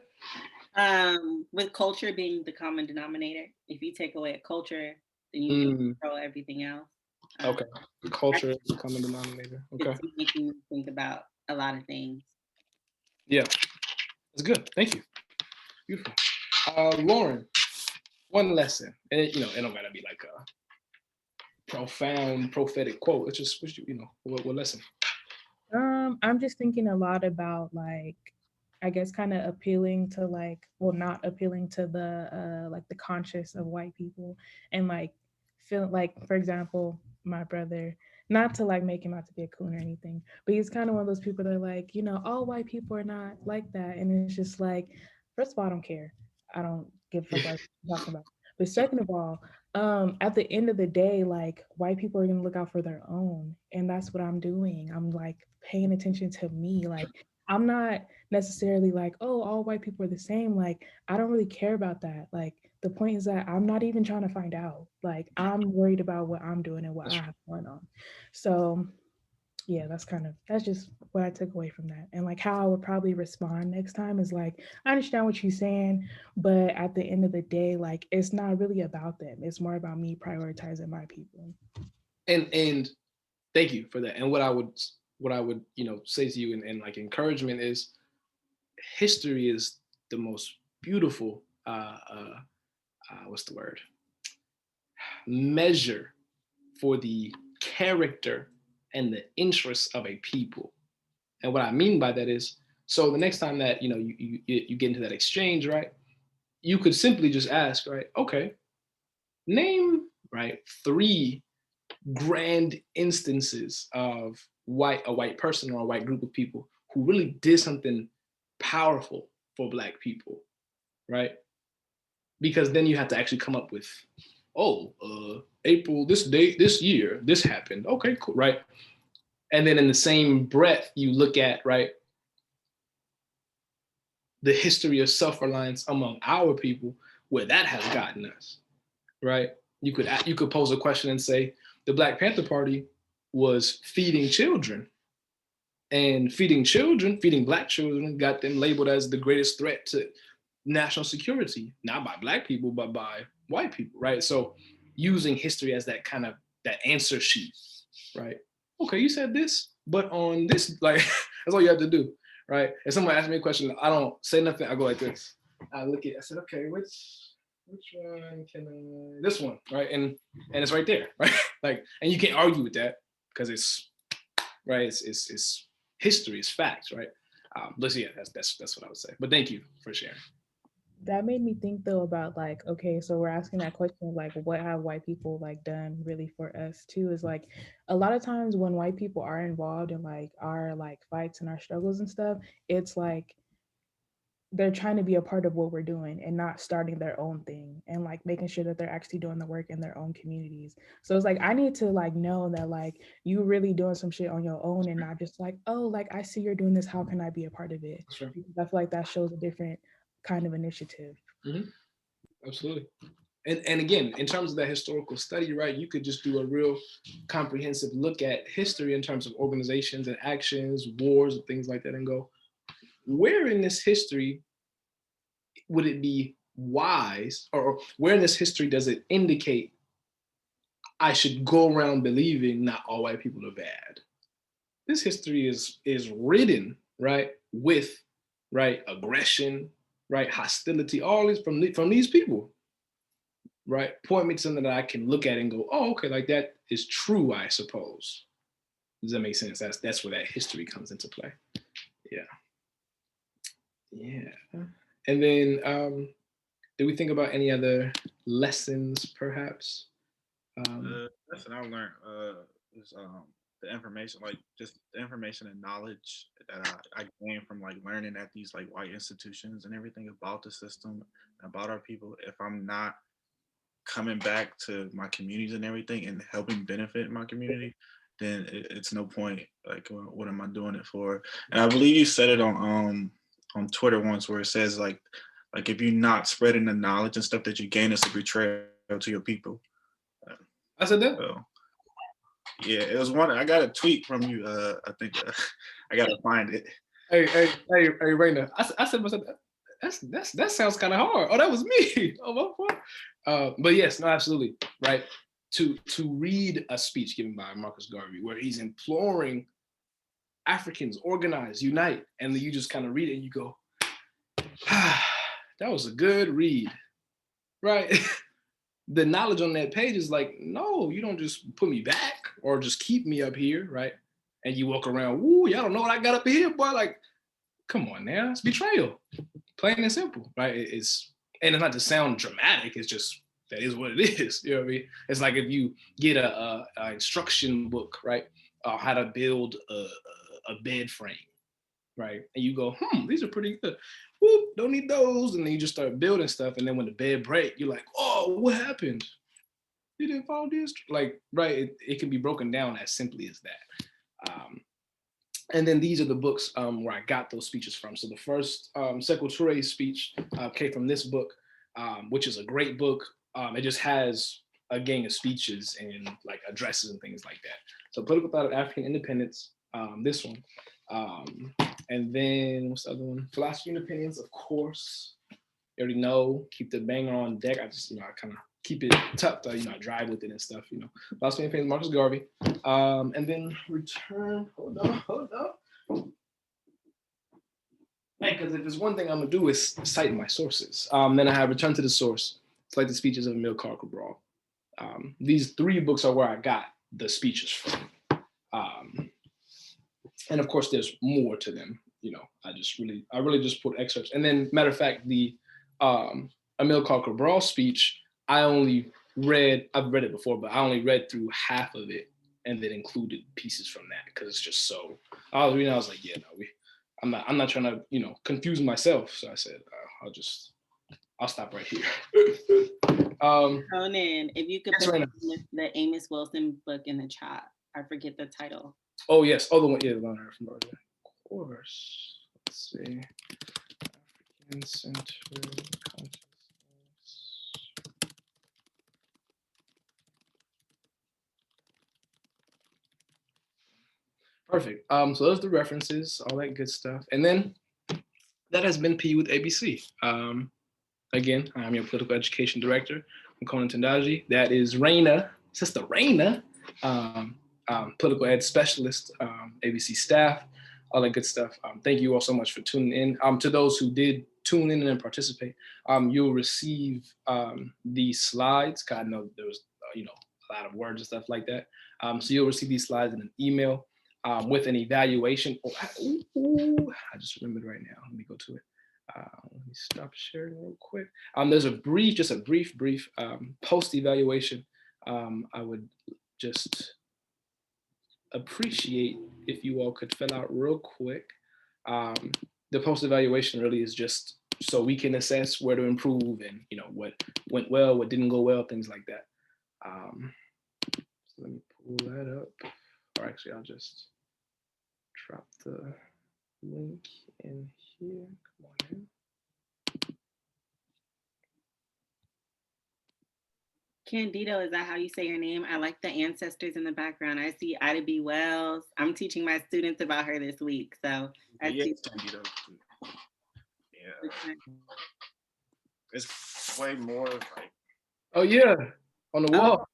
With culture being the common denominator, if you take away a culture, then you can control everything else. Okay, culture is the common denominator. Okay, it's making me think about a lot of things. Yeah, that's good. Thank you. Beautiful. Lauren, one lesson, and it don't gotta be like a profound prophetic quote. It's just what lesson? I'm just thinking a lot about like, I guess kind of appealing to like, well, not appealing to the like the conscious of white people, and like feel like, for example, my brother, not to like make him out to be a coon or anything, but he's kind of one of those people that are like, all white people are not like that. And it's just like, first of all, I don't care. I don't give a fuck what you're talking about. But second of all, at the end of the day, like white people are gonna look out for their own. And that's what I'm doing. I'm like paying attention to me. Like I'm not necessarily like, oh, all white people are the same. Like, I don't really care about that. Like the point is that I'm not even trying to find out. Like I'm worried about what I'm doing and what I have going on. So yeah, that's just what I took away from that. And like how I would probably respond next time is like, I understand what you're saying, but at the end of the day, like it's not really about them. It's more about me prioritizing my people. And thank you for that. And what I would say to you and like encouragement is, history is the most beautiful what's the word, measure for the character and the interests of a people. And what I mean by that is, so the next time that you get into that exchange, right, you could simply just ask, right, okay, name, right, 3 grand instances of a white person or a white group of people who really did something powerful for Black people, right? Because then you have to actually come up with, April, this date, this year, this happened. Okay, cool, right? And then in the same breath, you look at, right, the history of self-reliance among our people, where that has gotten us, right? You could pose a question and say, the Black Panther Party was feeding children, and feeding Black children got them labeled as the greatest threat to national security, not by Black people, but by white people, right? So using history as that kind of that answer sheet, right? Okay, you said this, but on this, like, that's all you have to do, right? If someone asks me a question, I don't say nothing, I go like this. I said, okay, which one can this one, right? And it's right there, right? Like, and you can't argue with that because it's right, it's history, it's facts, right? But yeah, that's what I would say. But thank you for sharing. That made me think though about like, okay, so we're asking that question like, what have white people like done really for us too? Is like a lot of times when white people are involved in like our like fights and our struggles and stuff, it's like they're trying to be a part of what we're doing and not starting their own thing and like making sure that they're actually doing the work in their own communities. So it's like I need to like know that like you really doing some shit on your own and not just like, oh, like I see you're doing this, how can I be a part of it? Sure. Because I feel like that shows a different kind of initiative. Mm-hmm. Absolutely. And again, in terms of that historical study, right, you could just do a real comprehensive look at history in terms of organizations and actions, wars, and things like that, and go, where in this history would it be wise, or where in this history does it indicate I should go around believing not all white people are bad? This history is ridden, right, with, right, aggression, right, hostility, all this from these people, right? Point me to something that I can look at and go, oh, okay, like that is true, I suppose. Does that make sense? That's where that history comes into play. Yeah. And then, did we think about any other lessons, perhaps? Lesson I learned is the information, like just the information and knowledge that I gained from like learning at these like white institutions and everything about the system, about our people, if I'm not coming back to my communities and everything and helping benefit my community, then it's no point. Like, what am I doing it for? And I believe you said it on Twitter once, where it says like if you're not spreading the knowledge and stuff that you gain, it's a betrayal to your people. I said that. So, yeah, it was one. I got a tweet from you. I think I gotta find it. Hey, Raina. I said myself, that sounds kind of hard. Oh, that was me. Oh, my fault. But yes, no, absolutely, right. To read a speech given by Marcus Garvey where he's imploring Africans organize, unite, and then you just kind of read it and you go, that was a good read, right? The knowledge on that page is like, no, you don't just put me back or just keep me up here, right? And you walk around, woo, y'all don't know what I got up here, boy. Like, come on now, it's betrayal, plain and simple, right? And it's not to sound dramatic, it's just, that is what it is, you know what I mean? It's like if you get a instruction book, right? How to build a bed frame, right? And you go, these are pretty good. Whoop, don't need those. And then you just start building stuff. And then when the bed break, you're like, oh, what happened? You didn't follow this? Like, right, it can be broken down as simply as that. And then these are the books where I got those speeches from. So the first Sekou Toure speech came from this book, which is a great book. It just has a gang of speeches and like addresses and things like that. So Political Thought of African Independence, this one. And then what's the other one? Philosophy and Opinions, of course. You already know, keep the banger on deck. I just, I kind of keep it tucked, I drive with it and stuff, Philosophy and Opinions, Marcus Garvey. And then Return, hold on. Because if there's one thing I'm gonna do is cite my sources. Then I have Return to the Source, cite the speeches of Amilcar Cabral. These three books are where I got the speeches from. And of course, there's more to them. I really just put excerpts. And then, matter of fact, the Amilcar Cabral speech, I've read it before, but I only read through half of it and then included pieces from that because it's just so. I was reading, I was like, yeah, no, I'm not trying to, confuse myself. So I said, I'll stop right here. Conan, if you could put the Amos Wilson book in the chat, I forget the title. Oh yes, the one, yeah, the one from Barger. Of course. Let's see. African Centered Consciousness. Perfect. So those are the references, all that good stuff. And then that has been PU with ABC. Again, I'm your political education director, Makonnen Tendaji. That is Raina, Sister Raina, political ed specialist, ABC staff, all that good stuff. Thank you all so much for tuning in. To those who did tune in and participate, you'll receive these slides. God, I know there was, a lot of words and stuff like that. So you'll receive these slides in an email with an evaluation. I just remembered right now. Let me go to it. Let me stop sharing real quick. There's a brief post evaluation. I would just appreciate if you all could fill out real quick. The post evaluation really is just so we can assess where to improve and what went well, what didn't go well, things like that. So let me pull that up, or actually I'll just drop the link in here. Come on in. Candido, is that how you say your name? I like the ancestors in the background. I see Ida B. Wells. I'm teaching my students about her this week. So I see Candido. Yeah. It's way more like. Oh yeah, on the wall.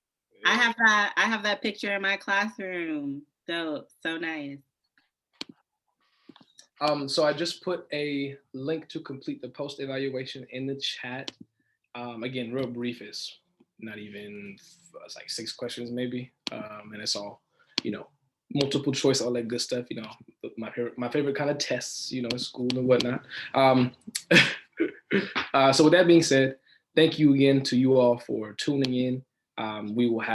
I have that picture in my classroom. So nice. So I just put a link to complete the post evaluation in the chat. Again, real brief, is not even, it's like 6 questions maybe, and it's all, multiple choice, all that good stuff. My favorite kind of tests, in school and whatnot. So with that being said, thank you again to you all for tuning in. We will have